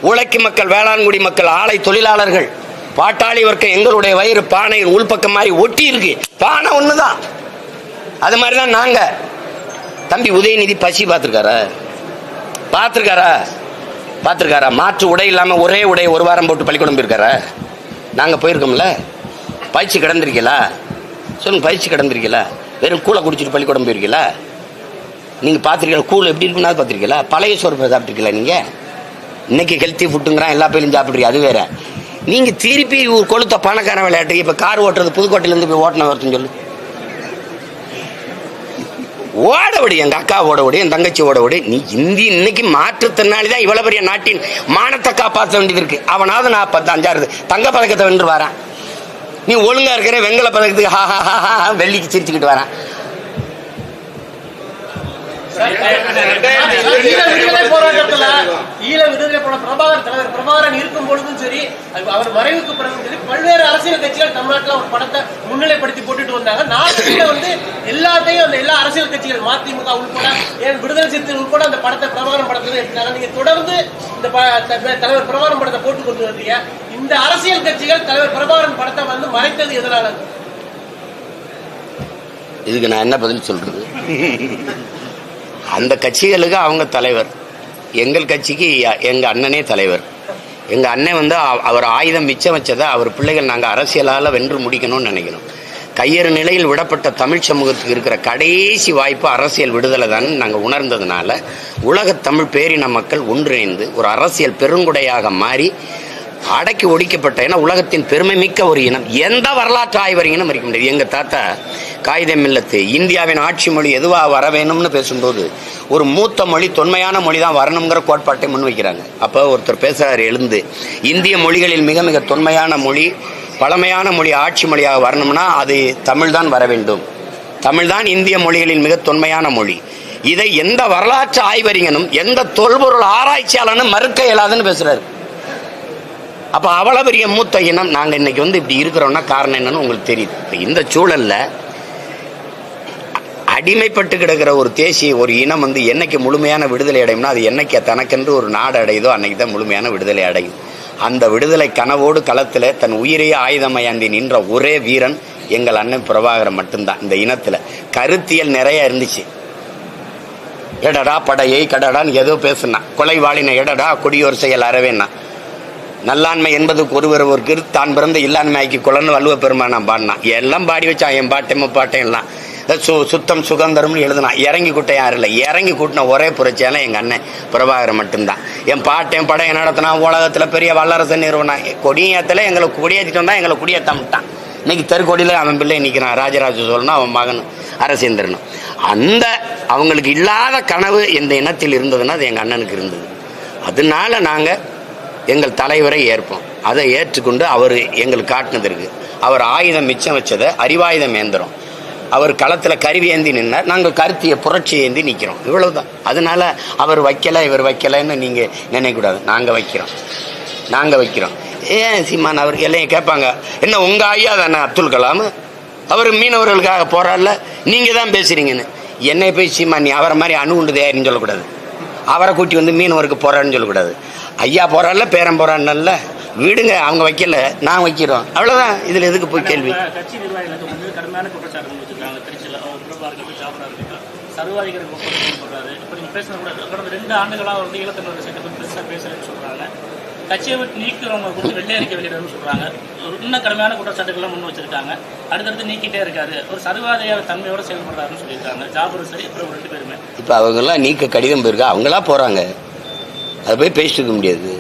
[SPEAKER 1] உழைக்கும் மக்கள், வேளாண்குடி மக்கள், ஆலை தொழிலாளர்கள், பாட்டாளி வர்க்கம், எங்களுடைய வயிறு பானையின் உள்பக்கம் மாதிரி ஒட்டி இருக்கு. பானை ஒன்று தான். அது மாதிரி தான் நாங்கள். தம்பி உதயநிதி பசி பார்த்துருக்காரா? மாற்று உடை இல்லாமல் ஒரே உடை ஒரு வாரம் போட்டு பள்ளிக்கூடம் போயிருக்காரா? நாங்கள் போயிருக்கோம்ல. பயிற்சி கிடந்திருக்கீங்களா? சொல்லுங்க, பயிற்சி கிடந்திருக்கீங்களா? வெறும் கூழை குடிச்சிட்டு பள்ளிக்கூடம் போயிருக்கீங்களா? நீங்கள் பார்த்துருக்கீங்களா? கூழ் எப்படி இருக்குன்னா பார்த்துருக்கீங்களா? பழைய சோறு சாப்பிட்ருக்கீங்களா? நீங்கள் இன்னைக்கு ஹெல்த்தி ஃபுட்டுங்கிறான், எல்லா பேரும் சாப்பிட்றீங்க, அது வேற. நீங்கள் திருப்பி ஒரு கொளுத்த பணக்கார விளையாட்டு. இப்போ கார் ஓட்டுறது புதுக்கோட்டையிலேருந்து போய் ஓட்டின ஒருத்தன் சொல்லு. ஓட விடு, எங்க அக்கா ஓட விடு, என் தங்கச்சி ஓட விடு. நீ இன்னைக்கு மாற்றுத்திறனாளி தான் இவ்வளவு பெரிய நாட்டின் மானத்தை காப்பாற்ற வேண்டியது இருக்கு. அவனாவது நான் 5-6 தங்க பதக்கத்தை வென்று வரான். நீ ஒழுங்கா இருக்கிற வெங்கல பதக்கத்துக்கு வெள்ளிக்கு சிரிச்சுக்கிட்டு வரான்.
[SPEAKER 6] பிரபாகரன் இருக்கும் பொழுதும் சரி, அவர் மறைவுக்கு பிறகு சரி, பல்வேறு அரசியல் கட்சிகள் தமிழ்நாட்டில் ஒரு படத்தை முன்னிலைப்படுத்தி போட்டுட்டு வந்தாங்க. நாட்டில் வந்து எல்லாத்தையும் அந்த எல்லா அரசியல் கட்சிகள் மதிமுக உட்பட, ஏன் விடுதலை சிறுத்தைகள் உட்பட அந்த படத்தை பிரபாகரன் படத்துல எடுத்தாங்க. நீங்க தொடர்ந்து இந்த தலைவர் பிரபாகரன் படத்தை போட்டு கொண்டு வந்தீங்க. இந்த அரசியல் கட்சிகள் தலைவர் பிரபாகரன் படத்தை வந்து மறைத்தது எதனால?
[SPEAKER 1] இதுக்கு நான் என்ன பதில் சொல்றது? அந்த கட்சிகளுக்கு அவங்க தலைவர், எங்கள் கட்சிக்கு எங்கள் அண்ணனே தலைவர். எங்கள் அண்ணன் வந்து அவர் ஆயுதம் மிச்சம் வச்சதை அவர் பிள்ளைகள் நாங்கள் அரசியலால் வென்று முடிக்கணும்னு நினைக்கிறோம். கையறு நிலையில் விடப்பட்ட தமிழ் சமூகத்துக்கு இருக்கிற கடைசி வாய்ப்பு அரசியல் விடுதலை தான் நாங்கள் உணர்ந்ததுனால உலகத் தமிழ் பேரின மக்கள் ஒன்றிணைந்து ஒரு அரசியல் பெருங்குடையாக மாறி அடக்கி ஒடிக்கப்பட்ட, ஏன்னா உலகத்தின் பெருமை மிக்க ஒரு இனம். எந்த வரலாற்று ஆய்வறிஞனும் மறிக்க முடியாது. எங்கள் தாத்தா காகிதம் இல்லத்து இந்தியாவின் ஆட்சி மொழி எதுவாக வர வேணும்னு பேசும்போது ஒரு மூத்த மொழி, தொன்மையான மொழி தான் வரணுங்கிற கோட்பாட்டை முன்வைக்கிறாங்க. அப்போ ஒருத்தர் பேசுகிறார் எழுந்து, இந்திய மொழிகளில் மிக மிக தொன்மையான மொழி, பழமையான மொழி ஆட்சி மொழியாக வரணும்னா அது தமிழ் தான் வர வேண்டும். தமிழ் தான் இந்திய மொழிகளில் மிக தொன்மையான மொழி. இதை எந்த வரலாற்று ஆய்வறிஞனும் எந்த தொல்பொருள் ஆராய்ச்சியாளனும் மறுக்க இயலாதுன்னு பேசுறாரு. அப்போ அவ்வளவு பெரிய மூத்த இனம் நாங்கள் இன்னைக்கு வந்து இப்படி இருக்கிறோம்னா காரணம் என்னன்னு உங்களுக்கு தெரியுது. இந்த சூழல்ல அடிமைப்பட்டு கிடக்கிற ஒரு தேசிய ஒரு இனம் வந்து என்னைக்கு முழுமையான விடுதலை அடையும்னா அது என்னைக்கு தனக்கென்று ஒரு நாடு அடையுதோ அன்னைக்கு தான் முழுமையான விடுதலை அடையும். அந்த விடுதலை கனவோடு களத்தில் தன் உயிரையே ஆயுதமையாந்தி நின்ற ஒரே வீரன் எங்கள் அண்ணன் பிரபாகரன் மட்டும்தான். இந்த இனத்தில் கருத்தியல் நிறைய இருந்துச்சு. எடடா படையை கடடான்னு ஏதோ பேசுனா, கொலை வாழின எடடா கொடியோர் செயல் அறவேன்னா, நல்லாண்மை என்பதுக்கு ஒருவருக்கு தான் பிறந்த இல்லாண்மை ஆக்கி கொள்ளன்னு வள்ளுவ பெருமானான் பாடினான். எல்லாம் பாடி வச்சான், என் பாட்டையும் எல்லாம் சுத்தம் சுதந்திரம்னு எழுதுனான். இறங்கி கூட்டம் யாரும் இல்லை. இறங்கி கூட்டின ஒரே புரட்சியால எங்கள் அண்ணன் பிரபாகரன் மட்டும்தான். என் பாட்டையும் படையை நடத்தினா, உலகத்தில் பெரிய வல்லரசு நிறுவனம் கொடியேற்றல எங்களை குடியேற்றிட்டு வந்தா எங்களை குடியேற்றமிட்டான். இன்னைக்கு தெருக்கோடியில் அவன் பிள்ளை நிற்கிறான், ராஜராஜ சோழனும் அவன் மகன் அரசேந்திரனும். அந்த அவங்களுக்கு இல்லாத கனவு எந்த இனத்தில் இருந்ததுன்னா அது எங்கள் அண்ணனுக்கு இருந்தது. அதனால நாங்கள் எங்கள் தலைவரை ஏற்போம். அதை ஏற்றுக்கொண்டு அவர் எங்களுக்கு காட்டினது இருக்கு. அவர் ஆயுதம் மிச்சம் வச்சதை அறிவாயுதம் ஏந்திரம். அவர் களத்தில் கருவி ஏந்தி நின்னார், நாங்கள் கருத்திய புரட்சி ஏந்தி நிற்கிறோம். இவ்வளவுதான். அதனால அவர் வைக்கல இவர் வைக்கலன்னு நீங்கள் நினைக்கக்கூடாது. நாங்கள் வைக்கிறோம். ஏன் சீமான் அவர் எல்லையும் கேட்பாங்க, என்ன உங்கள் ஐயா தானே அப்துல் கலாம், அவர் மீனவர்களுக்காக போறாருல, நீங்கள் தான் பேசுறீங்கன்னு. என்னை போய் சீமான் நீ அவரை மாதிரி அணுகுண்டு தயாரின்னு சொல்லக்கூடாது. அவரை கூட்டி வந்து மீனவருக்கு போறான்னு சொல்லக்கூடாது. ஐயா போறான்ல, பேரன் போறான்ல, விடுங்க, அவங்க வைக்கல, நான் வைக்கிறோம், அவ்வளவுதான். இதுல எதுக்கு போய் கேள்வி?
[SPEAKER 2] கட்சி நிர்வாகிகளுக்கு வந்து கடுமையான குற்றச்சாட்டு வச்சிருக்காங்க. திருச்சியில் பிரபாகரன் ஜாபரா இருக்கு, சர்வாதிகாரி சொல்றாரு. இப்போ நீங்க பேசுறது கூட கடந்த 2 ஆண்டுகளாக வந்து ஈழத்தமிழர் சட்டத்தை பெருசாக பேசுறேன்னு சொல்றாங்க. கட்சியை விட்டு நீக்கிறவங்க கொடுத்து வெள்ளை அறிக்கை வெளியிடணும்னு சொல்றாங்க. இன்னும் கடுமையான குற்றச்சாட்டுகள்லாம் முன் வச்சிருக்காங்க. அடுத்தடுத்து நீக்கிட்டே இருக்காரு, ஒரு சர்வாதிகார தன்மையோட செயல்படுறாருன்னு சொல்லியிருக்காங்க. ஜாபரும் சரி, அப்புறம் 2 பேருமே. இப்போ
[SPEAKER 1] அவங்கெல்லாம் நீக்க கடிதம் போயிருக்கா, அவங்களா போறாங்க, அதை போய் பேசிட்டு இருக்க முடியாது.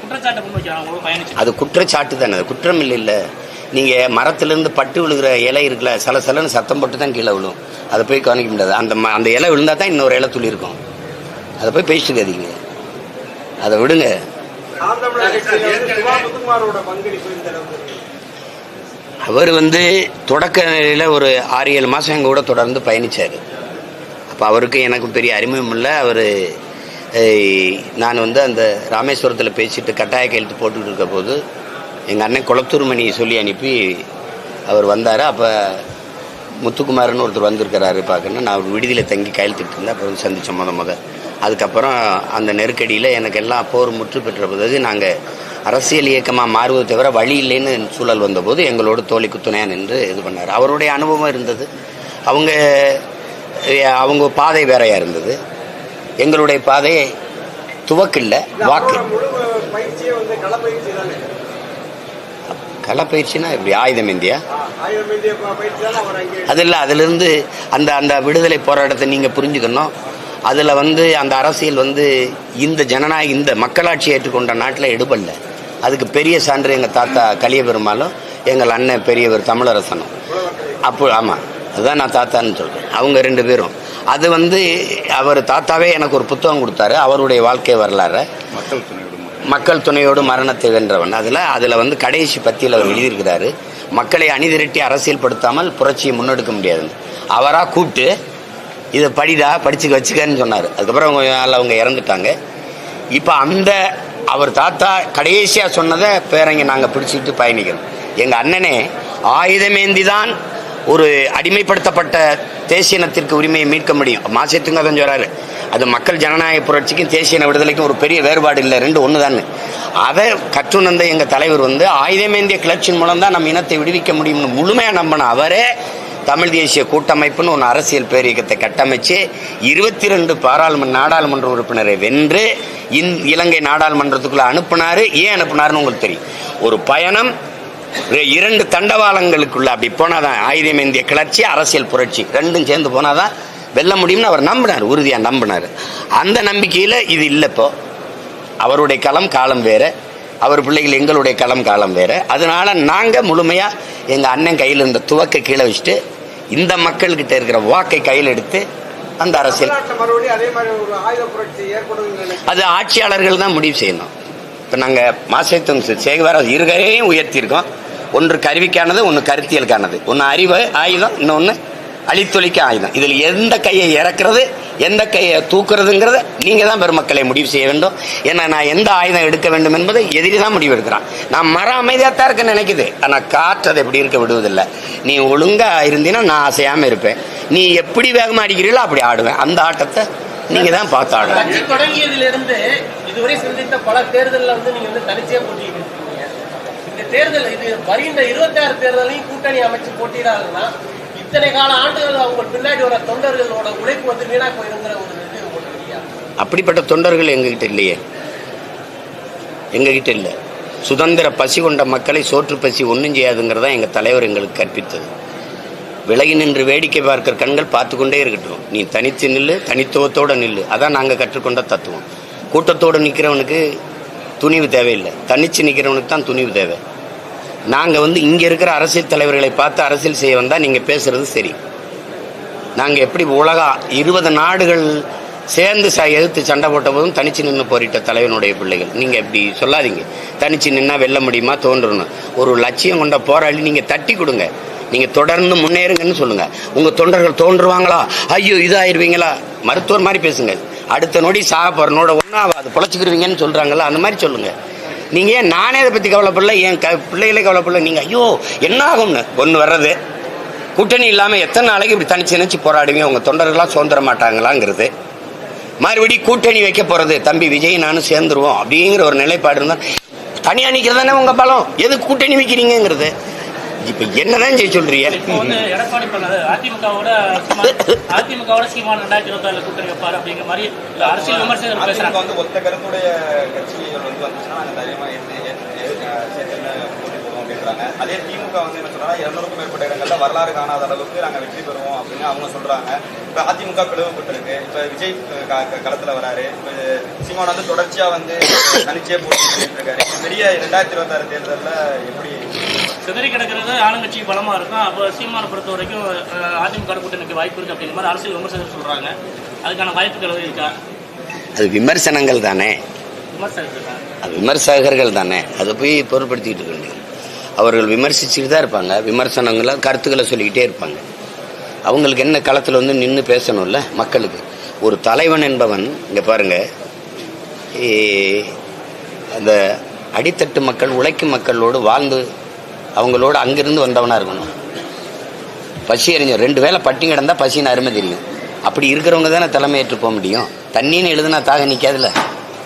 [SPEAKER 2] குற்றச்சாட்டு முன் வைக்கிறாங்க, பயணிச்சு. அது
[SPEAKER 1] குற்றச்சாட்டு தானே, அது குற்றம் இல்லை. நீங்கள் மரத்துலேருந்து பட்டு விழுகிற இலை இருக்குல்ல, சலன்னு சத்தம் போட்டு தான் கீழே விழும். அதை போய் கவனிக்க முடியாது. அந்த இலை விழுந்தா தான் இன்னொரு இலை துளி இருக்கும். அதை போய் பேசிட்டு இருக்காதீங்க, அதை விடுங்க. அவர் வந்து தொடக்க நிலையில் ஒரு 6-7 மாதம் எங்கள் கூட தொடர்ந்து பயணித்தார். அப்போ அவருக்கு எனக்கு பெரிய அறிமுகம் இல்லை. அவர் நான் வந்து அந்த ராமேஸ்வரத்தில் பேசிட்டு கட்டாய கையெழுத்து போட்டுக்கிட்டு இருக்க போது எங்கள் அண்ணன் குளத்தூர் மணி சொல்லி அனுப்பி அவர் வந்தார். அப்போ முத்துக்குமார்னு ஒருத்தர் வந்திருக்கிறாரு பார்க்கணும். நான் ஒரு விடுதியில் தங்கி கையெழுத்திட்டு இருந்தேன். அப்புறம் சந்தித்தோம் முத. அதுக்கப்புறம் அந்த நெருக்கடியில் எனக்கு எல்லாம் போர் முற்று பெற்ற பிறகு நாங்கள் அரசியல் இயக்கமாக மாறுவது தவிர வழி இல்லைன்னு சூழல் வந்தபோது எங்களோட தோழிக்கு துணையாக நின்று இது பண்ணார். அவருடைய அனுபவம் இருந்தது. அவங்க பாதை வேறையாக இருந்தது. எங்களுடைய பாதை துவக்கில்ல வாக்கு. களப்பயிற்சினா இப்படி ஆயுதம் இந்தியா அது இல்லை. அதிலிருந்து அந்த அந்த விடுதலை போராட்டத்தை நீங்கள் புரிஞ்சுக்கணும். அதில் வந்து அந்த அரசியல் வந்து இந்த ஜனநாயக இந்த மக்களாட்சி ஏற்றுக்கொண்ட நாட்டில் எடுபடல. அதுக்கு பெரிய சான்று எங்கள் தாத்தா கலிய பெருமாளும் எங்கள் அண்ணன் பெரியவர் தமிழரசனும். அப்போ ஆமாம், அதுதான் நான் தாத்தான்னு சொல்கிறேன். அவங்க 2 பேரும் அது வந்து அவர் தாத்தாவே எனக்கு ஒரு புத்தகம் கொடுத்தாரு. அவருடைய வாழ்க்கை வரலாறு மக்கள் துணையோடு மரணத்தை வென்றவன். அதில் வந்து கடைசி பத்தியில் அவர் எழுதியிருக்கிறாரு. மக்களை அணிதிரட்டி அரசியல் படுத்தாமல் புரட்சியை முன்னெடுக்க முடியாதுன்னு அவராக கூப்பிட்டு இதை படிச்சு வச்சுக்கன்னு சொன்னார். அதுக்கப்புறம் அவங்க இறந்துட்டாங்க. இப்போ அந்த அவர் தாத்தா கடைசியாக சொன்னதை பேரங்க நாங்கள் பிடிச்சிட்டு பயணிக்கிறோம். எங்கள் அண்ணனே ஆயுதமேந்தி தான் ஒரு அடிமைப்படுத்தப்பட்ட தேசியனத்திற்கு உரிமையை மீட்க முடியும். மாசத்துங்க தான் சொல்கிறாரு. அது மக்கள் ஜனநாயக புரட்சிக்கும் தேசியன விடுதலைக்கும் ஒரு பெரிய வேறுபாடு இல்லை, 2 ஒன்று தான். அதை கற்றுணர்ந்த எங்கள் தலைவர் வந்து ஆயுதமேந்திய கிளர்ச்சியின் மூலம் தான் நம்ம இனத்தை விடுவிக்க முடியும்னு முழுமையாக நம்பின அவரே தமிழ் தேசிய கூட்டமைப்புன்னு ஒரு அரசியல் பேரியக்கத்தை கட்டமைச்சு 22 நாடாளுமன்ற உறுப்பினரை வென்று இலங்கை நாடாளுமன்றத்துக்குள்ள அனுப்புனாரு. ஏன் அனுப்புனாருன்னு உங்களுக்கு தெரியும். ஒரு பயணம் 2 தண்டவாளங்களுக்குள்ள அப்படி போனாதான் ஆயுதமேந்திய கிளர்ச்சி அரசியல் புரட்சி 2ம் சேர்ந்து போனாதான் வெல்ல முடியும்னு அவர் நம்பினார், உறுதியாக நம்பினார். அந்த நம்பிக்கையில் இது இல்லை. இப்போ அவருடைய காலம் வேறு, அவர் பிள்ளைகள் எங்களுடைய காலம் வேறு. அதனால நாங்கள் முழுமையாக எங்கள் அண்ணன் கையில் இருந்த துவக்க கீழே வச்சுட்டு இந்த மக்கள்கிட்ட இருக்கிற வாக்கை கையில் எடுத்து அந்த அரசியல் அது ஆட்சியாளர்கள் தான் முடிவு செய்யணும். இப்போ நாங்கள் மாசத்தும் சேகவார இருகையும் உயர்த்தியிருக்கோம். ஒன்று கருவிக்கானது, ஒன்று கருத்தியலுக்கானது. ஒன்று அறிவு ஆயுதம், இன்னொன்று அழித்தொழிக்க ஆயுதம். இதில் எந்த கையை இறக்குறது எந்த கையை தூக்குறதுங்கிறத நீங்கள் தான் பெருமக்களை முடிவு செய்ய வேண்டும். ஏன்னா நான் எந்த ஆயுதம் எடுக்க வேண்டும் என்பதை எதிரி தான் முடிவு எடுக்கிறான். நான் மரம் அமைதியாக தான் இருக்க நினைக்குது, ஆனால் காற்று அதை எப்படி இருக்க விடுவதில்லை. நீ ஒழுங்காக இருந்தீன்னா நான் அசையாமல் இருப்பேன். நீ எப்படி வேகமாக அடிக்கிறீங்களோ அப்படி ஆடுவேன். அந்த ஆட்டத்தை நீங்க தான் பார்த்து ஆடணும்.
[SPEAKER 6] கட்சி தொடங்கியதிலிருந்து இதுவரை சந்தித்த பல தேர்தலில் வந்து நீங்க வந்து தனிச்சே போட்டிட்டு இருக்கீங்க. இந்த தேர்தல் இது வருகின்ற 26 தேர்தலையும் கூட்டணி அமைச்சு போட்டியிடாதுன்னா இத்தனை கால ஆண்டுகள் அவங்க பின்னாடி வர தொண்டர்களோட உழைப்பு வந்து வீணா போயிருங்கிற ஒரு இது போட்டிருக்கீங்க.
[SPEAKER 1] அப்படிப்பட்ட தொண்டர்கள் எங்ககிட்ட இல்லையே, எங்ககிட்ட இல்லை. சுதந்திர பசி கொண்ட மக்களை சோற்று பசி ஒன்றும் செய்யாதுங்கிறதான் எங்கள் தலைவர் எங்களுக்கு கற்பித்தது. விலகி நின்று வேடிக்கை பார்க்கிற கண்கள் பார்த்து கொண்டே இருக்கட்டும். நீ தனித்து நில்லு, தனித்துவத்தோடு நில்லு. அதான் நாங்கள் கற்றுக்கொண்ட தத்துவம். கூட்டத்தோடு நிற்கிறவனுக்கு துணிவு தேவையில்லை, தனிச்சு நிற்கிறவனுக்கு தான் துணிவு தேவை. நாங்கள் வந்து இங்கே இருக்கிற அரசியல் தலைவர்களை பார்த்து அரசியல் செய்ய வந்தால் நீங்கள் பேசுகிறது சரி. நாங்கள் எப்படி உலகா 20 நாடுகள் சேர்ந்து எதிர்த்து சண்டை போட்ட போதும் தனிச்சு நின்று போரிட்ட தலைவனுடைய பிள்ளைகள். நீங்கள் எப்படி சொல்லாதீங்க. தனிச்சு நின்னா வெல்ல முடியுமா, தோன்றணும். ஒரு லட்சியம் கொண்ட போராளி நீங்கள் தட்டி கொடுங்க. நீங்கள் தொடர்ந்து முன்னேறுங்கன்னு சொல்லுங்க. உங்கள் தொண்டர்கள் தோன்றுவாங்களா, ஐயோ இதாயிருவீங்களா, மருத்துவர் மாதிரி பேசுங்க. அடுத்த நொடி சாக போறனோட ஒன்றா அது பொழைச்சிக்கிருவீங்கன்னு சொல்கிறாங்களா, அந்த மாதிரி சொல்லுங்க. நீங்கள் ஏன் நானே அதை பற்றி கவலைப்படல, என் பிள்ளைகளே கவலைப்படல. நீங்கள் ஐயோ என்ன ஆகும்னு ஒன்று வர்றது. கூட்டணி இல்லாமல் எத்தனை நாளைக்கு இப்படி தனிச்சு நினைச்சு போராடுவீங்க, உங்கள் தொண்டர்களாக சுதந்திர மாட்டாங்களாங்கிறது. மறுபடி கூட்டணி வைக்க போகிறது, தம்பி விஜய் நானும் சேர்ந்துருவோம் அப்படிங்கிற ஒரு நிலைப்பாடு இருந்தால் தனியாக நிற்கிறது தானே உங்கள் பலம். எது கூட்டணி வைக்கிறீங்கிறது. இப்ப என்னதான் செய்ய சொல்றீங்க?
[SPEAKER 2] இப்போ வந்து எடப்பாடி பண்ணது அதிமுகவோட சீமான் 2026 கூட்டணி வைப்பாரு அப்படிங்கிற மாதிரி அரசியல் விமர்சகர்கள் பேசுறாங்க.
[SPEAKER 3] வந்து ஒத்த கருத்துடைய கட்சிகள் வந்து வந்துச்சுன்னா நாங்கள் தைரியமா போட்டி போடுவோம் அப்படின்றாங்க. அதே திமுக வந்து என்ன சொல்றாங்க, 200க்கும் மேற்பட்ட இடங்கள்ல வரலாறு காணாத அளவுக்கு நாங்கள் வெற்றி பெறுவோம் அப்படின்னு அவங்க சொல்றாங்க. இப்ப அதிமுக பிளவுபட்டிருக்கு. இப்ப விஜய் களத்துல வராரு. இப்ப சீமான் வந்து தொடர்ச்சியா வந்து தனிச்சே போட்டி இருக்காரு. பெரிய 2026 தேர்தலில் எப்படி
[SPEAKER 2] சிதறி கிடக்கிறது ஆளுங்கட்சி பலமா இருக்கும். அப்போ சீமானை பொறுத்த வரைக்கும் அதிமுக கூட்டணிக்கு வாய்ப்பு இருக்கு அப்படிங்கிற மாதிரி அரசியல் விமர்சகர்கள் சொல்றாங்க. அதுக்கான வாய்ப்புகள் இருக்கா?
[SPEAKER 1] அது விமர்சனங்கள் தானே, அது விமர்சகர்கள் தானே, அதை போய் பொருட்படுத்திக்கிட்டு இருக்காங்க. அவர்கள் விமர்சிச்சுட்டு தான் இருப்பாங்க. விமர்சனங்களை கருத்துக்களை சொல்லிக்கிட்டே இருப்பாங்க. அவங்களுக்கு என்ன களத்தில் வந்து நின்று பேசணும்ல மக்களுக்கு. ஒரு தலைவன் என்பவன் இங்கே பாருங்க, அந்த அடித்தட்டு மக்கள், உழைக்கும் மக்களோடு வாழ்ந்து அவங்களோட அங்கிருந்து வந்தவனாக இருக்கணும். பசி அறிஞர் 2 வேளை பட்டி கிடந்தா பசின்னு அருமை தெரியும். அப்படி இருக்கிறவங்க தானே தலைமை ஏற்று போக முடியும். தண்ணின்னு எழுதுனா தாக நிற்காதுல்ல.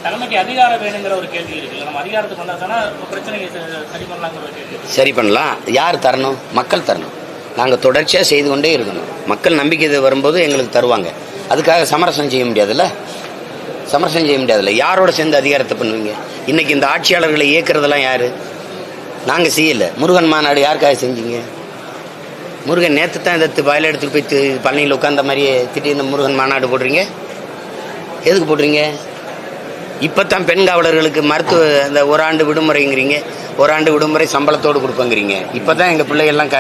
[SPEAKER 2] தலைமைக்கு அதிகாரம் வேணுங்கிற ஒரு கேள்வி இருக்கு. நம்ம அதிகாரத்துக்கு வந்தால் பிரச்சனையை சரி பண்ணலாங்கிற ஒரு கேள்வி.
[SPEAKER 1] சரி பண்ணலாம். யார் தரணும்? மக்கள் தரணும். நாங்கள் தொடர்ச்சியாக செய்து கொண்டே இருக்கணும். மக்கள் நம்பிக்கை வரும்போது எங்களுக்கு தருவாங்க. அதுக்காக சமரசம் செய்ய முடியாதுல்ல. யாரோட சேர்ந்து அதிகாரத்தை பண்ணுவீங்க? இன்னைக்கு இந்த ஆட்சியாளர்களை இயக்குறதெல்லாம் யாரு? நாங்கள் செய்யலை. முருகன் மாநாடு யாருக்காக செஞ்சீங்க? முருகன் நேற்று தான் இந்த வயல் எடுத்துட்டு போய் பழனியில் உட்காந்த மாதிரியே திடீர்னு முருகன் மாநாடு போடுறீங்க. எதுக்கு போடுறீங்க? இப்போ தான் பெண் காவலர்களுக்கு மருத்துவ இந்த 1 ஆண்டு விடுமுறைங்கிறீங்க. 1 ஆண்டு விடுமுறை சம்பளத்தோடு கொடுப்பங்கிறீங்க. இப்போ தான் எங்கள் பிள்ளைகள்லாம்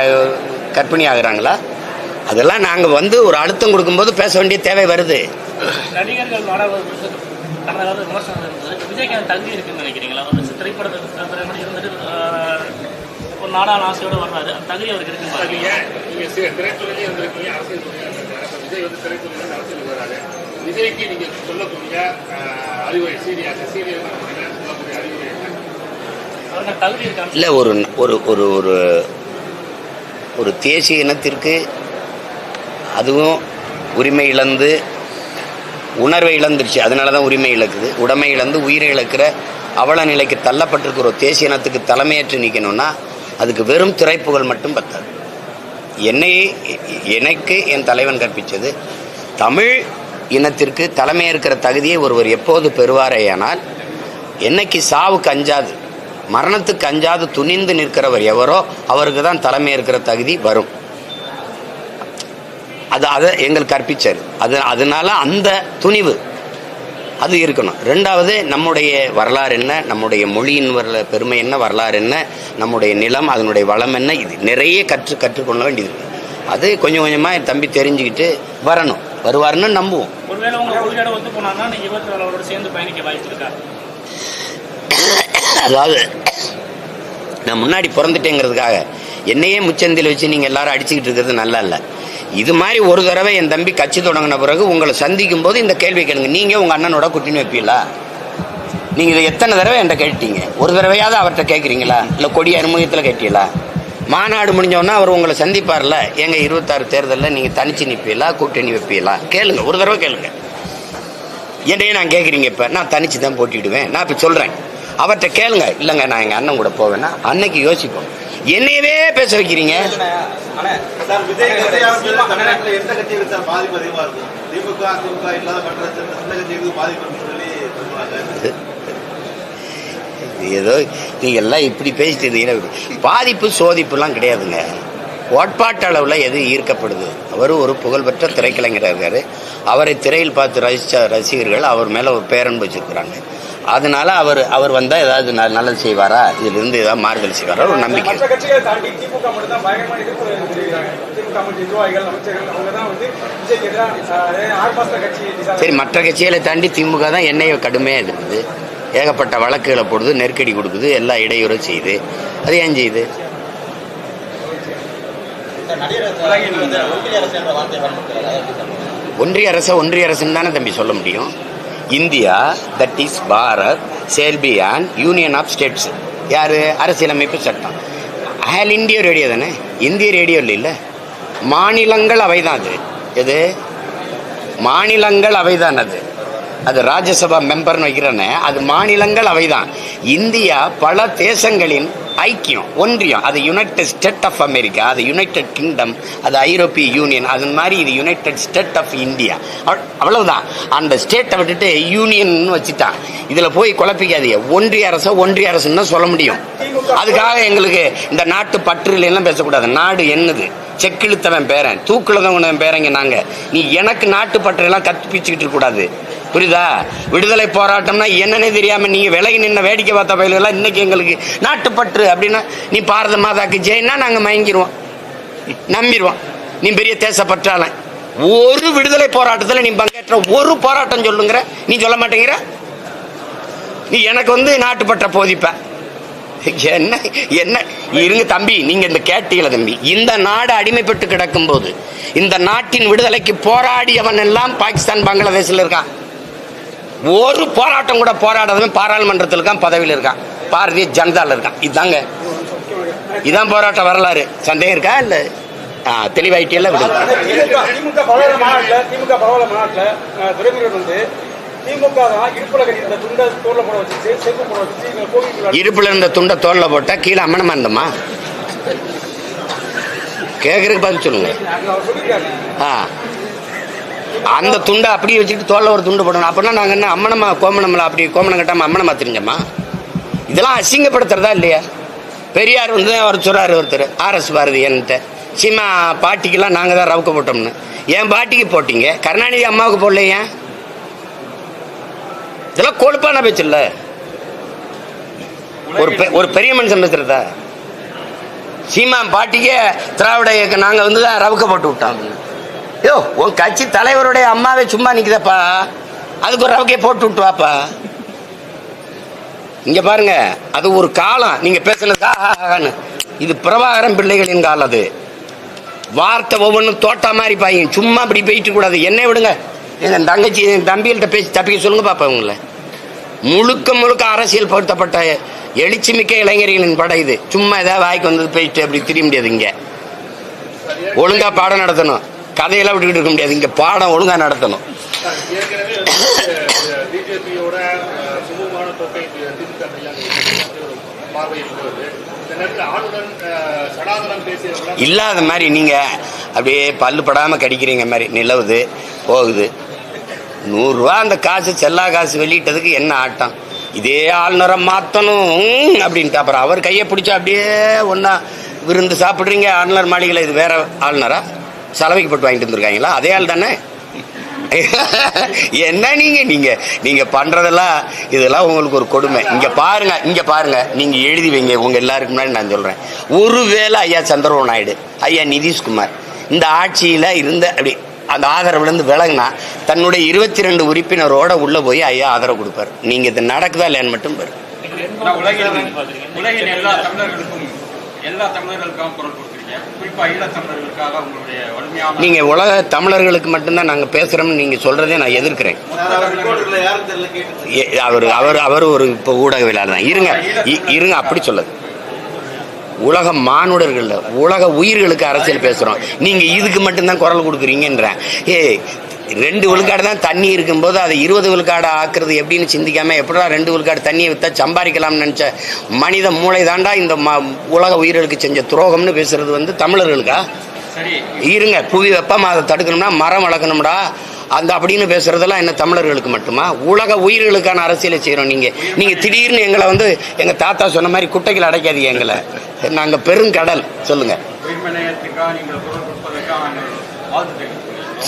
[SPEAKER 1] கற்பிணி ஆகுறாங்களா? அதெல்லாம் நாங்கள் வந்து ஒரு அழுத்தம் கொடுக்கும்போது பேச வேண்டிய தேவை வருது.
[SPEAKER 2] நடிகர்கள் கடந்த காலத்தில் விமர்சனம் இருந்தது. விஜய்க்கு தகுதி இருக்குன்னு நினைக்கிறீங்களா? திரைப்படம் இருந்துட்டு ஒரு நாடான ஆசையோடு வர்றாரு. அந்த தகுதி அவருக்கு இருக்கு.
[SPEAKER 4] நீங்கள் திரைத்துறையிலே இருந்திருக்கீங்க, அரசியல் விஜய் வந்து திரைத்துறையில அரசியல் வராது. விஜய்க்கு நீங்கள் சொல்லக்கூடிய அறிவுரை சீரியல் சொல்லக்கூடிய அறிவுரை என்ன?
[SPEAKER 2] தகுதி இருக்கா?
[SPEAKER 1] இல்லை, ஒரு தேசிய இனத்திற்கு அதுவும் உரிமை இழந்து உணர்வை இழந்துருச்சு. அதனால தான் உரிமை இழக்குது. உடைமை இழந்து உயிரை இழக்கிற அவல நிலைக்கு தள்ளப்பட்டிருக்கிற ஒரு தேசிய இனத்துக்கு தலைமையேற்று நிற்கணும்னா அதுக்கு வெறும் திரைப்புகள் மட்டும் பத்தாது. எனக்கு என் தலைவன் கற்பித்தது, தமிழ் இனத்திற்கு தலைமையேற்கிற தகுதியை ஒருவர் எப்போது பெறுவாரேயானால், என்னைக்கு சாவுக்கு அஞ்சாது, மரணத்துக்கு அஞ்சாது துணிந்து நிற்கிறவர் எவரோ அவருக்கு தான் தலைமையேற்கிற தகுதி வரும். அதை எங்கள் கற்பிச்சார். அதனால அந்த துணிவு அது இருக்கணும். 2வது, நம்முடைய வரலாறு என்ன, நம்முடைய மொழியின் பெருமை என்ன, வரலாறு என்ன, நம்முடைய நிலம், அதனுடைய வளம் என்ன, இது நிறைய கற்றுக்கொள்ள வேண்டியது. அது கொஞ்சம் கொஞ்சமாக என் தம்பி தெரிஞ்சுக்கிட்டு வருவாருன்னு நம்புவோம்.
[SPEAKER 2] ஒருவேளை உங்களை கொள்கையோட ஒத்து போனாங்கன்னா நீங்கள் 24 சேர்ந்து பயணிக்க வாய்ப்பு இருக்கா?
[SPEAKER 1] அதாவது நான் முன்னாடி பிறந்துட்டேங்கிறதுக்காக என்னையே முச்சந்தில் வச்சு நீங்கள் எல்லாரும் அடிச்சுக்கிட்டு இருக்கிறது நல்லா இல்லை. இது மாதிரி ஒரு தடவை என் தம்பி கட்சி தொடங்கின பிறகு உங்களை சந்திக்கும் போது இந்த கேள்வி கேளுங்க. நீங்கள் உங்கள் அண்ணனோட கூட்டின்னு வைப்பீங்களா? நீங்கள் இதை எத்தனை தடவை என்கிட்ட கேட்டீங்க? ஒரு தடவையாவது அவர்கிட்ட கேட்குறீங்களா? இல்லை கொடி அறிமுகத்தில் கேட்டீங்களா? மாநாடு முடிஞ்சோன்னா அவர் உங்களை சந்திப்பார்ல, எங்க 26 தேர்தலில் நீங்கள் தனிச்சு நிற்பீங்களா, கூட்டணி வைப்பீங்களா? கேளுங்க, ஒரு தடவை கேளுங்க. என்னையே நான் கேட்குறீங்க. இப்போ நான் தனிச்சு தான் போட்டிடுவேன். நான் இப்போ சொல்கிறேன், அவர்கிட்ட கேளுங்க. இல்லைங்க நான் எங்கள் அண்ணன் கூட போவேன்னா அன்னைக்கு யோசிப்போம். என்னையவே பேச வைக்கிறீங்க. ஏதோ நீங்க எல்லாம் இப்படி பேசிட்டு இருந்தீங்கன்னா பாதிப்பு சோதிப்புலாம் கிடையாதுங்க. கோட்பாட்டு அளவில் எது ஈர்க்கப்படுது? அவர் ஒரு புகழ்பெற்ற திரைக்கலைஞராக இருக்காரு. அவரை திரையில் பார்த்து ரசித்த ரசிகர்கள் அவர் மேலே ஒரு பேரன்பு வச்சிருக்கிறாங்க. அதனால அவர் வந்தால் ஏதாவது நல்லது செய்வாரா, இதிலிருந்து ஏதாவது மாறுதல் செய்வாரா ஒரு நம்பிக்கை. சரி, மற்ற கட்சிகளை தாண்டி திமுக தான் என்னைய கடுமையாக இருக்குது. ஏகப்பட்ட வழக்குகளை போடுது, நெருக்கடி கொடுக்குது, எல்லா இடையூறும் செய்யுது. அது ஏன் செய்யுது? ஒன்றிய அரசுன்னு தானே தம்பி சொல்ல முடியும். India, that is Bharat, shall be an union of states. யார்? அரசியலமைப்பு சட்டம். ஆல் இந்தியா ரேடியோ தானே, இந்திய ரேடியோ இல்லை. மாநிலங்கள் அவை தான். எது மாநிலங்கள் அவை தான். அது ராஜ்யசபா மெம்பர்னு வைக்கிறேன்னு, அது மாநிலங்கள் அவை தான். இந்தியா பல தேசங்களின் ஐக்கியம், ஒன்றியம். அது யுனைடெட் ஸ்டேட் ஆஃப் அமெரிக்கா, அது யுனைடெட் கிங்டம், அது ஐரோப்பிய யூனியன். அது மாதிரி இது யுனைடெட் ஸ்டேட் ஆஃப் இந்தியா. அவ்வளவுதான். அந்த ஸ்டேட்டை விட்டுட்டு யூனியன் வச்சுட்டான். இதுல போய் குழப்பிக்காதீங்க. ஒன்றிய அரசுன்னு தான் சொல்ல முடியும். அதுக்காக எங்களுக்கு இந்த நாட்டு பற்று எல்லாம் பேசக்கூடாது. நாடு என்னது? செக்கிழுத்தவன் பேரன், தூக்குலதவன் பேரங்க நாங்க. நீ எனக்கு நாட்டு பற்று எல்லாம் கற்பிச்சுக்கிட்டு இருக்க கூடாது. புரியுதா? விடுதலை போராட்டம்னா என்னன்னே தெரியாம நீங்க விலகி நின்ன வேடிக்கை பார்த்த பயிலெல்லாம் இன்னைக்கு எங்களுக்கு நாட்டுப்பற்று அப்படின்னா, நீ பாரத மாதாக்கு ஜெயின்னா நாங்க மயங்கிடுவோம், நம்பிடுவோம். நீ பெரிய தேசப்பற்றால. ஒரு விடுதலை போராட்டத்தில் நீ பங்கேற்ற ஒரு போராட்டம் சொல்லுங்கிற, நீ சொல்ல மாட்டேங்கிற. நீ எனக்கு நாட்டுப்பற்ற போதிப்ப என்ன என்ன இருங்க தம்பி. நீங்க இந்த கேட்டீங்கள தம்பி, இந்த நாடு அடிமைப்பட்டு கிடக்கும் போது இந்த நாட்டின் விடுதலைக்கு போராடியவன் எல்லாம் பாகிஸ்தான், பங்களாதேஷ்ல இருக்கான். ஒரு போராட்டம் கூட போராடாதவன் பாராளுமன்றத்தில் இருக்கான், பதவியில் இருக்கான், பாரதிய ஜனதாவில் இருக்கான். இதுதாங்க, இதான் போராட்ட வரலாறு. சந்தேகம் இருக்கா? இல்லை தெளிவாயிட்டியல்ல.
[SPEAKER 7] திமுக பரவல மாநாட்டில் துரைமுருகன் வந்து திமுக இடுப்புல கட்டியிருந்த துண்டை தோல்ல போட வச்சு செருப்பு போட வச்சு
[SPEAKER 1] இடுப்புல இருந்த துண்டை தோல்ல போட்டா கீழே அம்மனமா இருந்தம்மா கேட்கறதுக்கு பதில் சொல்லுங்க. அந்த துண்டை அப்படியே வச்சுட்டு தோல்ல ஒரு துண்டு போடணும். அப்படின்னா நாங்கள் என்ன அம்மனமா கோமணம்ல அப்படி கோமணம் கட்டாமல் அம்மனமா தெரிஞ்சம்மா? இதெல்லாம் அசிங்கப்படுத்துறதா இல்லையா? பெரியார் வந்து அவர் சொல்றாரு ஒருத்தர், RS பாரதியன்ட்டு, சீமா பாட்டிக்கெல்லாம் நாங்கள் தான் ரவுக்க போட்டோம்னு. என் பாட்டிக்கு போட்டீங்க, கருணாநிதி அம்மாவுக்கு போடல. ஏன்? இதெல்லாம் கொழுப்பான பேச்சு இல்ல. ஒரு பெரிய மனுஷன் பேசுறதா? சீமா பாட்டிக்கே திராவிட இயக்கம் நாங்கள் வந்து தான் ரவுக்க போட்டு விட்டோம். யோ, உன் கட்சி தலைவருடைய அம்மாவே சும்மா நிக்குதப்பா, அதுக்கு ஒரு ரவுக்கையை போட்டு விட்டு வாப்பா. இங்க பாருங்க, அது ஒரு காலம். நீங்க பேசுனது இது பிரபாகரன் பிள்ளைகளின் காலம். அது வார்த்தை ஒவ்வொன்றும் தோட்டா மாதிரி பாயும். சும்மா அப்படி போயிட்டு கூடாது. என்னை விடுங்க, என் தங்கச்சி என் தம்பிகள்கிட்ட பேசி தப்பிக்க சொல்லுங்க பாப்பா. உங்களை முழுக்க அரசியல் பொருத்தப்பட்ட எழுச்சி மிக்க இளைஞர்களின் படம் இது. சும்மா ஏதாவது வாய்க்கு வந்தது போயிட்டு அப்படி திரிய முடியாது. இங்க ஒழுங்கா பாடம் நடத்தணும், கதையெல்லாம் விட்டுக்கிட்டு இருக்க முடியாது. இங்க பாடம் ஒழுங்கா நடத்தணும். இல்லாத மாதிரி நீங்க அப்படியே பல்லு படாம கடிக்கிறீங்க மாதிரி நிலவுது போகுது. 100 ரூபா அந்த காசு செல்லா காசு வெளியிட்டதுக்கு என்ன ஆட்டம்? இதே ஆளுநரை மாற்றணும் அப்படின்ட்டு அப்புறம் அவர் கையை பிடிச்சா அப்படியே ஒன்றா விருந்து சாப்பிட்றீங்க. ஆளுநர் மாளிகையில் இது வேற ஆளுநரா? சலவைக்கு போட்டு வாங்கிட்டு வந்துருக்காங்களா? அதே ஆள் தானே. என்ன நீங்க பண்றதெல்லாம் இதெல்லாம் உங்களுக்கு ஒரு கொடுமை. இங்க பாருங்க, நீங்க எழுதி வைங்க. உங்க எல்லாருக்கு முன்னாடி நான் சொல்றேன், ஒருவேளை ஐயா சந்திரபாபு நாயுடு, ஐயா நிதிஷ்குமார் இந்த ஆட்சியில இருந்த அப்படி அந்த ஆதரவுல இருந்து விலகுனா தன்னுடைய 22 உறுப்பினரோட உள்ள போய் ஐயா ஆதரவு கொடுப்பாரு. நீங்க இது நடக்குதா இல்லையான்னு மட்டும் பாரு.
[SPEAKER 8] உலகின் எல்லா தமிழர்களுக்காகவும் குரல் கொடுக்குறீங்க, குறிப்பா ஈழத் தமிழர்களுக்காக உங்களுடைய வலிமையான. நீங்க
[SPEAKER 1] உலக தமிழர்களுக்கு மட்டும்தான் நாங்க பேசுறோம்னு நீங்க சொல்றதே நான் எதிர்க்கிறேன். அவர் ஒரு இப்ப ஊடகவியலாளர் தான். இருங்க அப்படி சொல்லுது. உலக மானுடர்கள், உலக உயிர்களுக்கு அரசியல் பேசுறோம். நீங்க இதுக்கு மட்டும்தான் குரல் கொடுக்குறீங்கன்ற. 2 விழுக்காடு தான் தண்ணி இருக்கும்போது அதை 20 விழுக்காடு ஆக்குறது எப்படின்னு சிந்திக்காம எப்படா 2 விழுக்காடு தண்ணியை வித்தா சம்பாதிக்கலாம்னு நினைச்ச மனித மூளை தாண்டா இந்த உலக உயிர்களுக்கு செஞ்ச துரோகம்னு பேசுறது வந்து தமிழர்களுக்கா? இருங்க, புவி வெப்பமா அதை தடுக்கணும்னா மரம் வளர்க்கணும்டா அந்த அப்படின்னு பேசுறதெல்லாம் என்ன தமிழர்களுக்கு மட்டுமா? உலக உயிர்களுக்கான அரசியலை செய்யறோம். நீங்க திடீர்னு எங்களை வந்து எங்க தாத்தா சொன்ன மாதிரி குட்டைகள் அடைக்காதீங்க எங்களை. நாங்க பெருங்கடல். சொல்லுங்க.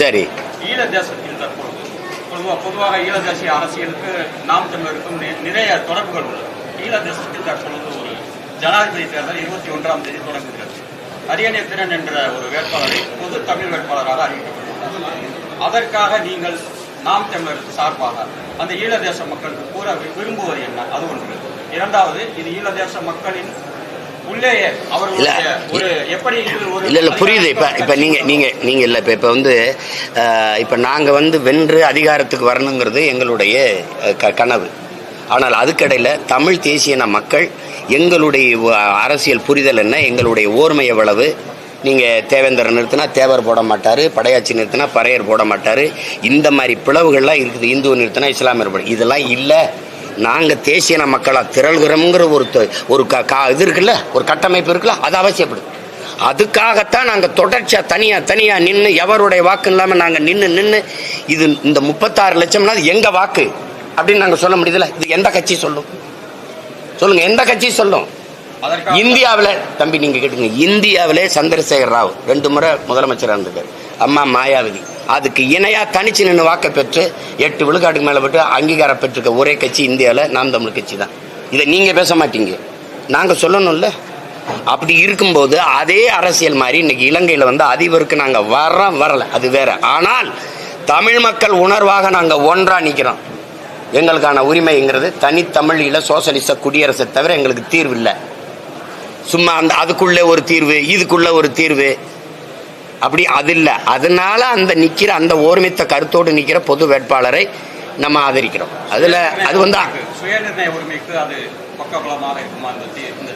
[SPEAKER 1] சரி,
[SPEAKER 8] ஈழ தேசத்தில் தற்பொழுது பொதுவாக ஈழ தேசிய அரசியலுக்கு நாம் தமிழருக்கும் நிறைய தொடர்புகள் உள்ளது. ஈழ தேசத்தில் தற்பொழுது ஒரு ஜனாதிபதி தேர்தல் 21ஆம் தேதி தொடங்குகிறது. அரியணை திறன் என்ற ஒரு வேட்பாளரை பொது தமிழ் வேட்பாளராக அறிவிக்கப்பட்டுள்ளார். அதற்காக நீங்கள் நாம் தமிழருக்கு சார்பாக அந்த ஈழ தேச மக்களுக்கு கூற விரும்புவது என்ன? அது ஒன்று. இரண்டாவது, இது ஈழ தேச மக்களின் உள்ளேயே அவர்களுடைய ஒரு எப்படி
[SPEAKER 1] இல்ல புரியுது. இப்ப நீங்க இல்ல இப்ப வந்து இப்ப நாங்க வந்து வென்று அதிகாரத்துக்கு வரணுங்கிறது எங்களுடைய கனவு. ஆனால் அதுக்கடையில தமிழ் தேசியன மக்கள் எங்களுடைய அரசியல் புரிதல் என்ன, எங்களுடைய ஓர்மை எவ்வளவு. நீங்கள் தேவேந்திர நிறுத்தினா தேவர் போட மாட்டார், படையாச்சி நிறுத்தினா பறையர் போட மாட்டார். இந்த மாதிரி பிளவுகள்லாம் இருக்குது. இந்துவை நிறுத்தினா இஸ்லாமியர் போட, இதெல்லாம் இல்லை. நாங்கள் தேசியன மக்களாக திரள்கிறோம்ங்கிற ஒரு இது இருக்குல்ல, ஒரு கட்டமைப்பு இருக்குல்ல, அது அவசியப்படுது. அதுக்காகத்தான் நாங்கள் தொடர்ச்சியாக தனியாக நின்று எவருடைய வாக்கு இல்லாமல் நாங்கள் நின்று இது இந்த 36 லட்சம்னா எங்கள் வாக்கு அப்படின்னு நாங்கள் சொல்ல முடியுதுல்ல. இது எந்த கட்சி சொல்லும்? சொல்லுங்க, எந்த கட்சி சொல்லும்? இந்தியாவில் தம்பி நீங்க கேட்டுங்க, இந்தியாவிலே சந்திரசேகர் ராவ் 2 முறை முதலமைச்சராக இருந்திருக்காரு. அம்மா மாயாவதி அதுக்கு இணையா தனிச்சு நின்று வாக்கை பெற்று 8 விழுக்காட்டுக்கு மேல பெற்று அங்கீகாரம் பெற்றிருக்க ஒரே கட்சி இந்தியாவில் நாம் தமிழ் கட்சி தான். இதை நீங்க பேச மாட்டீங்க, நாங்க சொல்லணும்ல. அப்படி இருக்கும்போது அதே அரசியல் மாதிரி இன்னைக்கு இலங்கையில வந்து அதிபருக்கு நாங்க வரல, அது வேற. ஆனால் தமிழ் மக்கள் உணர்வாக நாங்க ஒன்றா நிக்கிறோம். எங்களுக்கான உரிமைங்கிறது தனித்தமிழ் சோசலிச குடியரசை தவிர எங்களுக்கு தீர்வு இல்லை. சும்மா அதுக்குள்ளே ஒரு தீர்வு, இதுக்குள்ள ஒரு தீர்வு, அப்படி அது இல்லை. அதனால அந்த நிக்கிற அந்த ஒருமித்த கருத்தோடு நிக்கிற பொது வேட்பாளரை நம்ம ஆதரிக்கிறோம். அதில் அது வந்து
[SPEAKER 8] சுயநிர்ணய உரிமைக்கு அது பக்கபலமாக இருக்குமா இந்த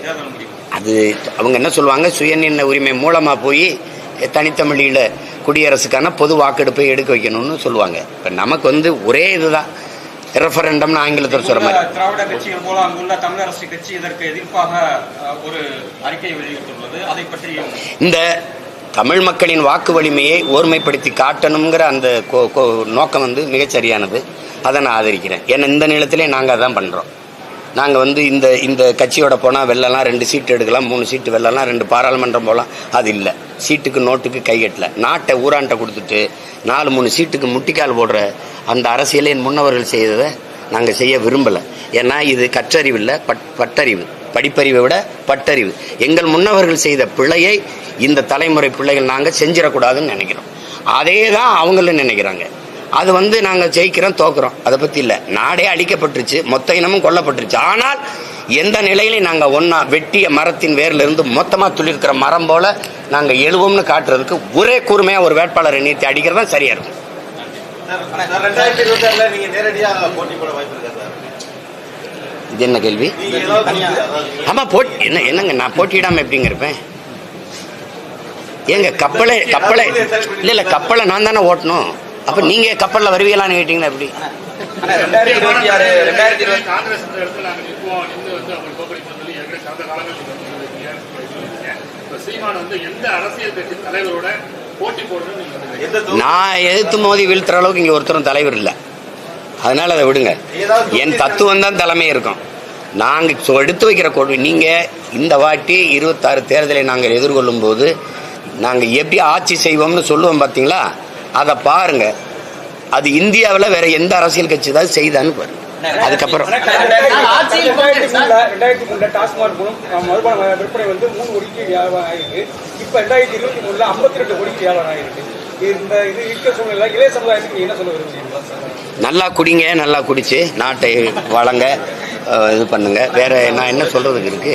[SPEAKER 8] தேர்தல் முடிவு?
[SPEAKER 1] அது அவங்க என்ன சொல்லுவாங்க, சுயநிர்ணய உரிமை மூலமாக போய் தனித்தமிழில் குடியரசுக்கான பொது வாக்கெடுப்பை எடுக்க வைக்கணும்னு சொல்லுவாங்க. இப்போ நமக்கு வந்து ஒரே இதுதான் ரெஃபரண்டம்னு ஆங்கிலத்தில் சொல்ற மாதிரி.
[SPEAKER 8] திராவிட கட்சிகள் போல அங்குள்ள தமிழரசு கட்சி இதற்கு எதிர்ப்பாக ஒரு அறிக்கை வெளியிட்டுள்ளது. அதை பற்றி
[SPEAKER 1] இந்த தமிழ் மக்களின் வாக்கு வலிமையை ஓர்மைப்படுத்தி காட்டணுங்கிற அந்த நோக்கம் வந்து மிகச்சரியானது. அதை நான் ஆதரிக்கிறேன். ஏன்னா இந்த நிலத்திலே நாங்கள் அதான் பண்ணுறோம். நாங்கள் வந்து இந்த கட்சியோட போனால் வெள்ளலாம் 2 சீட்டு எடுக்கலாம், 3 சீட்டு வெள்ளலாம், 2 பாராளுமன்றம் போகலாம். அது இல்லை. சீட்டுக்கு நோட்டுக்கு கைகட்டல. நாட்டை ஊரான்ட்ட கொடுத்துட்டு 4-3 சீட்டுக்கு முட்டிக்கால் போடுற அந்த அரசியலை என் முன்னவர்கள் செய்ததை நாங்கள் செய்ய விரும்பலை. ஏன்னா இது கற்றறிவு இல்லை, பட்டறிவு. படிப்பறிவை விட பட்டறிவு. எங்கள் முன்னவர்கள் செய்த பிழையை இந்த தலைமுறை பிள்ளைகள் நாங்கள் செஞ்சிடக்கூடாதுன்னு நினைக்கிறோம். அதே தான் அவங்களும் நினைக்கிறாங்க. அது வந்து நாங்கள் ஜெயிக்கிறோம் தோக்குறோம் அதை பற்றி இல்லை. நாடே அழிக்கப்பட்டுருச்சு, மொத்த இனமும் கொல்லப்பட்டுருச்சு. ஆனால் எந்த நிலையிலையும் நாங்கள் ஒன்றா வெட்டிய மரத்தின் வேர்லேருந்து மொத்தமாக துளிர்க்கிற மரம் போல் நாங்கள் எழுவோம்னு காட்டுறதுக்கு ஒரே கூர்மையாக ஒரு வேட்பாளரை நீர்த்தி அடிக்கிறது தான் சரியாக இருக்கும்.
[SPEAKER 5] 2026 நீங்க நேரடியா போட்டி போட வாய்ப்பு இருக்கா சார்?
[SPEAKER 1] இது என்ன கேள்வி? ஆமாம், என்னங்க நான் போட்டியிடாமல் எப்படிங்க இருப்பேன்? ஏங்க கப்பலை இல்லை கப்பலை நான் தானே ஓட்டணும். அப்ப நீங்க கப்பல்ல வருவீங்களான்னு கேட்டீங்கன்னா எப்படி?
[SPEAKER 4] காங்கிரஸ் இந்த இடத்துல நாங்க நிற்போம் நின்று வந்து அவங்க கோப்படிப்பு சொல்லி ஏற்கனவே கடந்த காலங்களில் சீமான் வந்து எந்த அரசியல் கட்சி தலைவரோட போட்டி போடுறது
[SPEAKER 1] நான் எதிர்த்து மோதி வீழ்த்துற அளவுக்கு இங்க ஒருத்தரும் தலைவர் இல்லை. அதனால அதை விடுங்க. என் தத்துவம் தான் தலைமை இருக்கும். நாங்க எடுத்து வைக்கிற கொள்கை. நீங்க இந்த வாட்டி 26 தேர்தலை நாங்கள் எதிர்கொள்ளும் போது நாங்க எப்படி ஆட்சி செய்வோம்னு சொல்லுவோம் பார்த்தீங்களா? அதை பாருங்க. அது இந்தியாவில் வேற எந்த அரசியல் கட்சி தான் செய்தான்னு பாருங்க. அதுக்கப்புறம்
[SPEAKER 7] 2003 டாஸ்மாக் மதுபான விற்பனை வந்து 3 கோடிக்கு வியாபாரம் ஆயிருக்கு. இப்ப 2023 52 கோடிக்கு வியாபாரம் ஆயிருக்கு. இந்த இது இருக்க சூழ்நிலை இளைய சமுதாயத்துக்கு என்ன சொல்ல விரும்புறீங்களா?
[SPEAKER 1] நல்லா குடிங்க, நல்லா குடிச்சு நாட்டை வளங்க, இது பண்ணுங்க. வேற நான் என்ன சொல்றதுக்கு இருக்கு?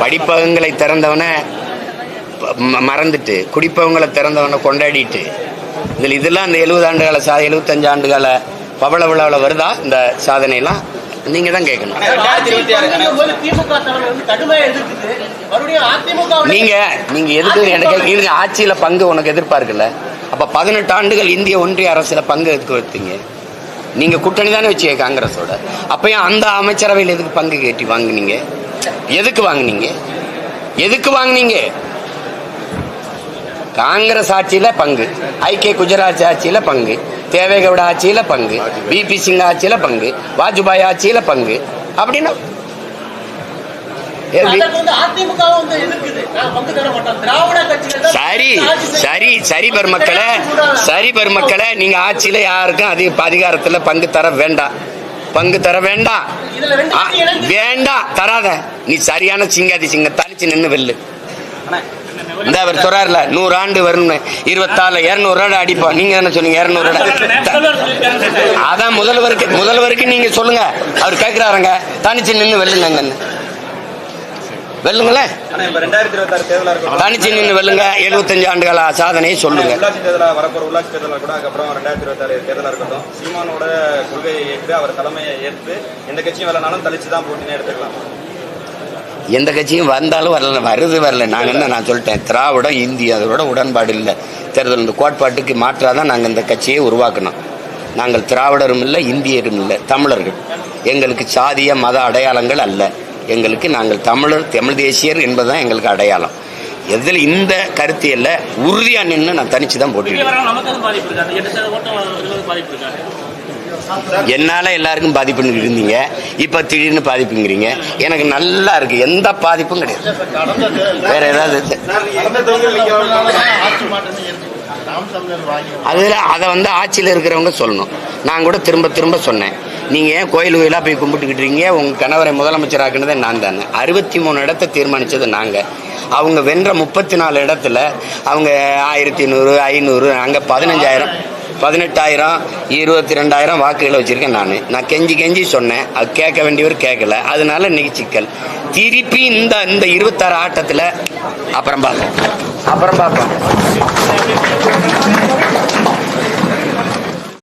[SPEAKER 1] படிப்பகங்களை திறந்தவனை மறந்துட்டு குடிப்பவங்களை திறந்தவனை கொண்டாடிட்டு இதெல்லாம் இந்த 70 ஆண்டுகால 75 ஆண்டுகால பவள விழாவில் வருதா? இந்த சாதனையெல்லாம் நீங்க தான் கேட்கணும். நீங்க எதுக்கு எனக்கு ஆட்சியில பங்கு உனக்கு எதிர்பார்க்கல? அப்ப 18 ஆண்டுகள் இந்திய ஒன்றிய அரசுல பங்கு எதுக்கு வைத்தீங்க? நீங்க கூட்டணி தானே வச்சீங்க காங்கிரஸோட. அப்பயும் அந்த அமைச்சரவையில் எதுக்கு பங்கு கேட்டி வாங்கினீங்க? எதுக்கு வாங்கினீங்க? காங்கிரஸ் ஆட்சியில பங்கு, ஐக்கிய குஜராத் ஆட்சியில பங்கு, தேவேகவுட ஆட்சியில பங்கு, பிபி சிங் ஆட்சியில பங்கு, வாஜ்பாய் ஆட்சியில பங்கு. அப்படின்னா சரி பெருமக்களை நீங்க ஆட்சியில யாருக்கும் அதிகாரத்துல பங்கு தர வேண்டாம். தராத. நீ சரியான சிங்காதி சிங்கம் தனிச்சு நின்று வெல்லு. இந்த அவர் சொல்றாருல 100 ஆண்டு வரணும், 24 200 ஆண்டு அடிப்போம். நீங்க என்ன சொன்னீங்க? 200 அதான் முதல்வருக்கு நீங்க சொல்லுங்க. அவர் கேட்கிறாருங்க, தனிச்சு நின்று வெல்லுங்களேன். தனிச்சு நின்று வெல்லுங்க. 75 ஆண்டுகால சாதனையை சொல்லுங்க.
[SPEAKER 3] உள்ளாட்சி தேர்தலா வரப்போற உள்ளாட்சி தேர்தலா கூட அதுக்கப்புறம் 2026 தேர்தலா இருக்கட்டும், சீமானோட கொள்கையை ஏற்று அவர் தலைமையை ஏற்று எந்த கட்சியும் வரலனாலும் தலிச்சுதான் போட்டினே எடுத்துக்கலாம்.
[SPEAKER 1] எந்த கட்சியும் வந்தாலும் வரல. நான் சொல்லிட்டேன், திராவிடம் இந்தி அதோட உடன்பாடு இல்லை. தேர்தல் இந்த கோட்பாட்டுக்கு மாற்றாதான் நாங்கள் இந்த கட்சியை உருவாக்கணும். நாங்கள் திராவிடரும் இல்லை, இந்தியரும் இல்லை, தமிழர்கள். எங்களுக்கு சாதிய மத அடையாளங்கள் அல்ல. எங்களுக்கு நாங்கள் தமிழ் தேசியர் என்பதுதான் எங்களுக்கு அடையாளம். எதில் இந்த கருத்தியல்ல உறுதியா நின்று நான் தனிச்சு தான் போட்டிருக்கேன். என்னால எல்லாருக்கும் பாதிப்புன்னு இருந்தீங்க, இப்ப திடீர்னு பாதிப்புங்கிறீங்க. எனக்கு நல்லா இருக்கு, எந்த பாதிப்பும் கிடையாது. வேற ஏதாவது அதை ஆட்சியில் இருக்கிறவங்க சொல்லணும். நான் கூட திரும்ப சொன்னேன், நீங்க ஏன் கோயில் கோயிலா போய் கும்பிட்டுக்கிட்டீங்க? உங்க கணவரை முதலமைச்சராக்குனதே நான் தானே. 63 இடத்தை தீர்மானிச்சது நாங்க. அவங்க வென்ற 34 இடத்துல அவங்க 1100 500 அங்க 15,000 18,000 22,000 வாக்குகளை வச்சிருக்கேன். நான் கெஞ்சி சொன்னேன். அது கேட்க வேண்டியவர் கேட்கல. அதனால இன்னைக்கு சிக்கல். திருப்பி இந்த 26 ஆட்டத்தில் அப்புறம் பார்ப்போம்.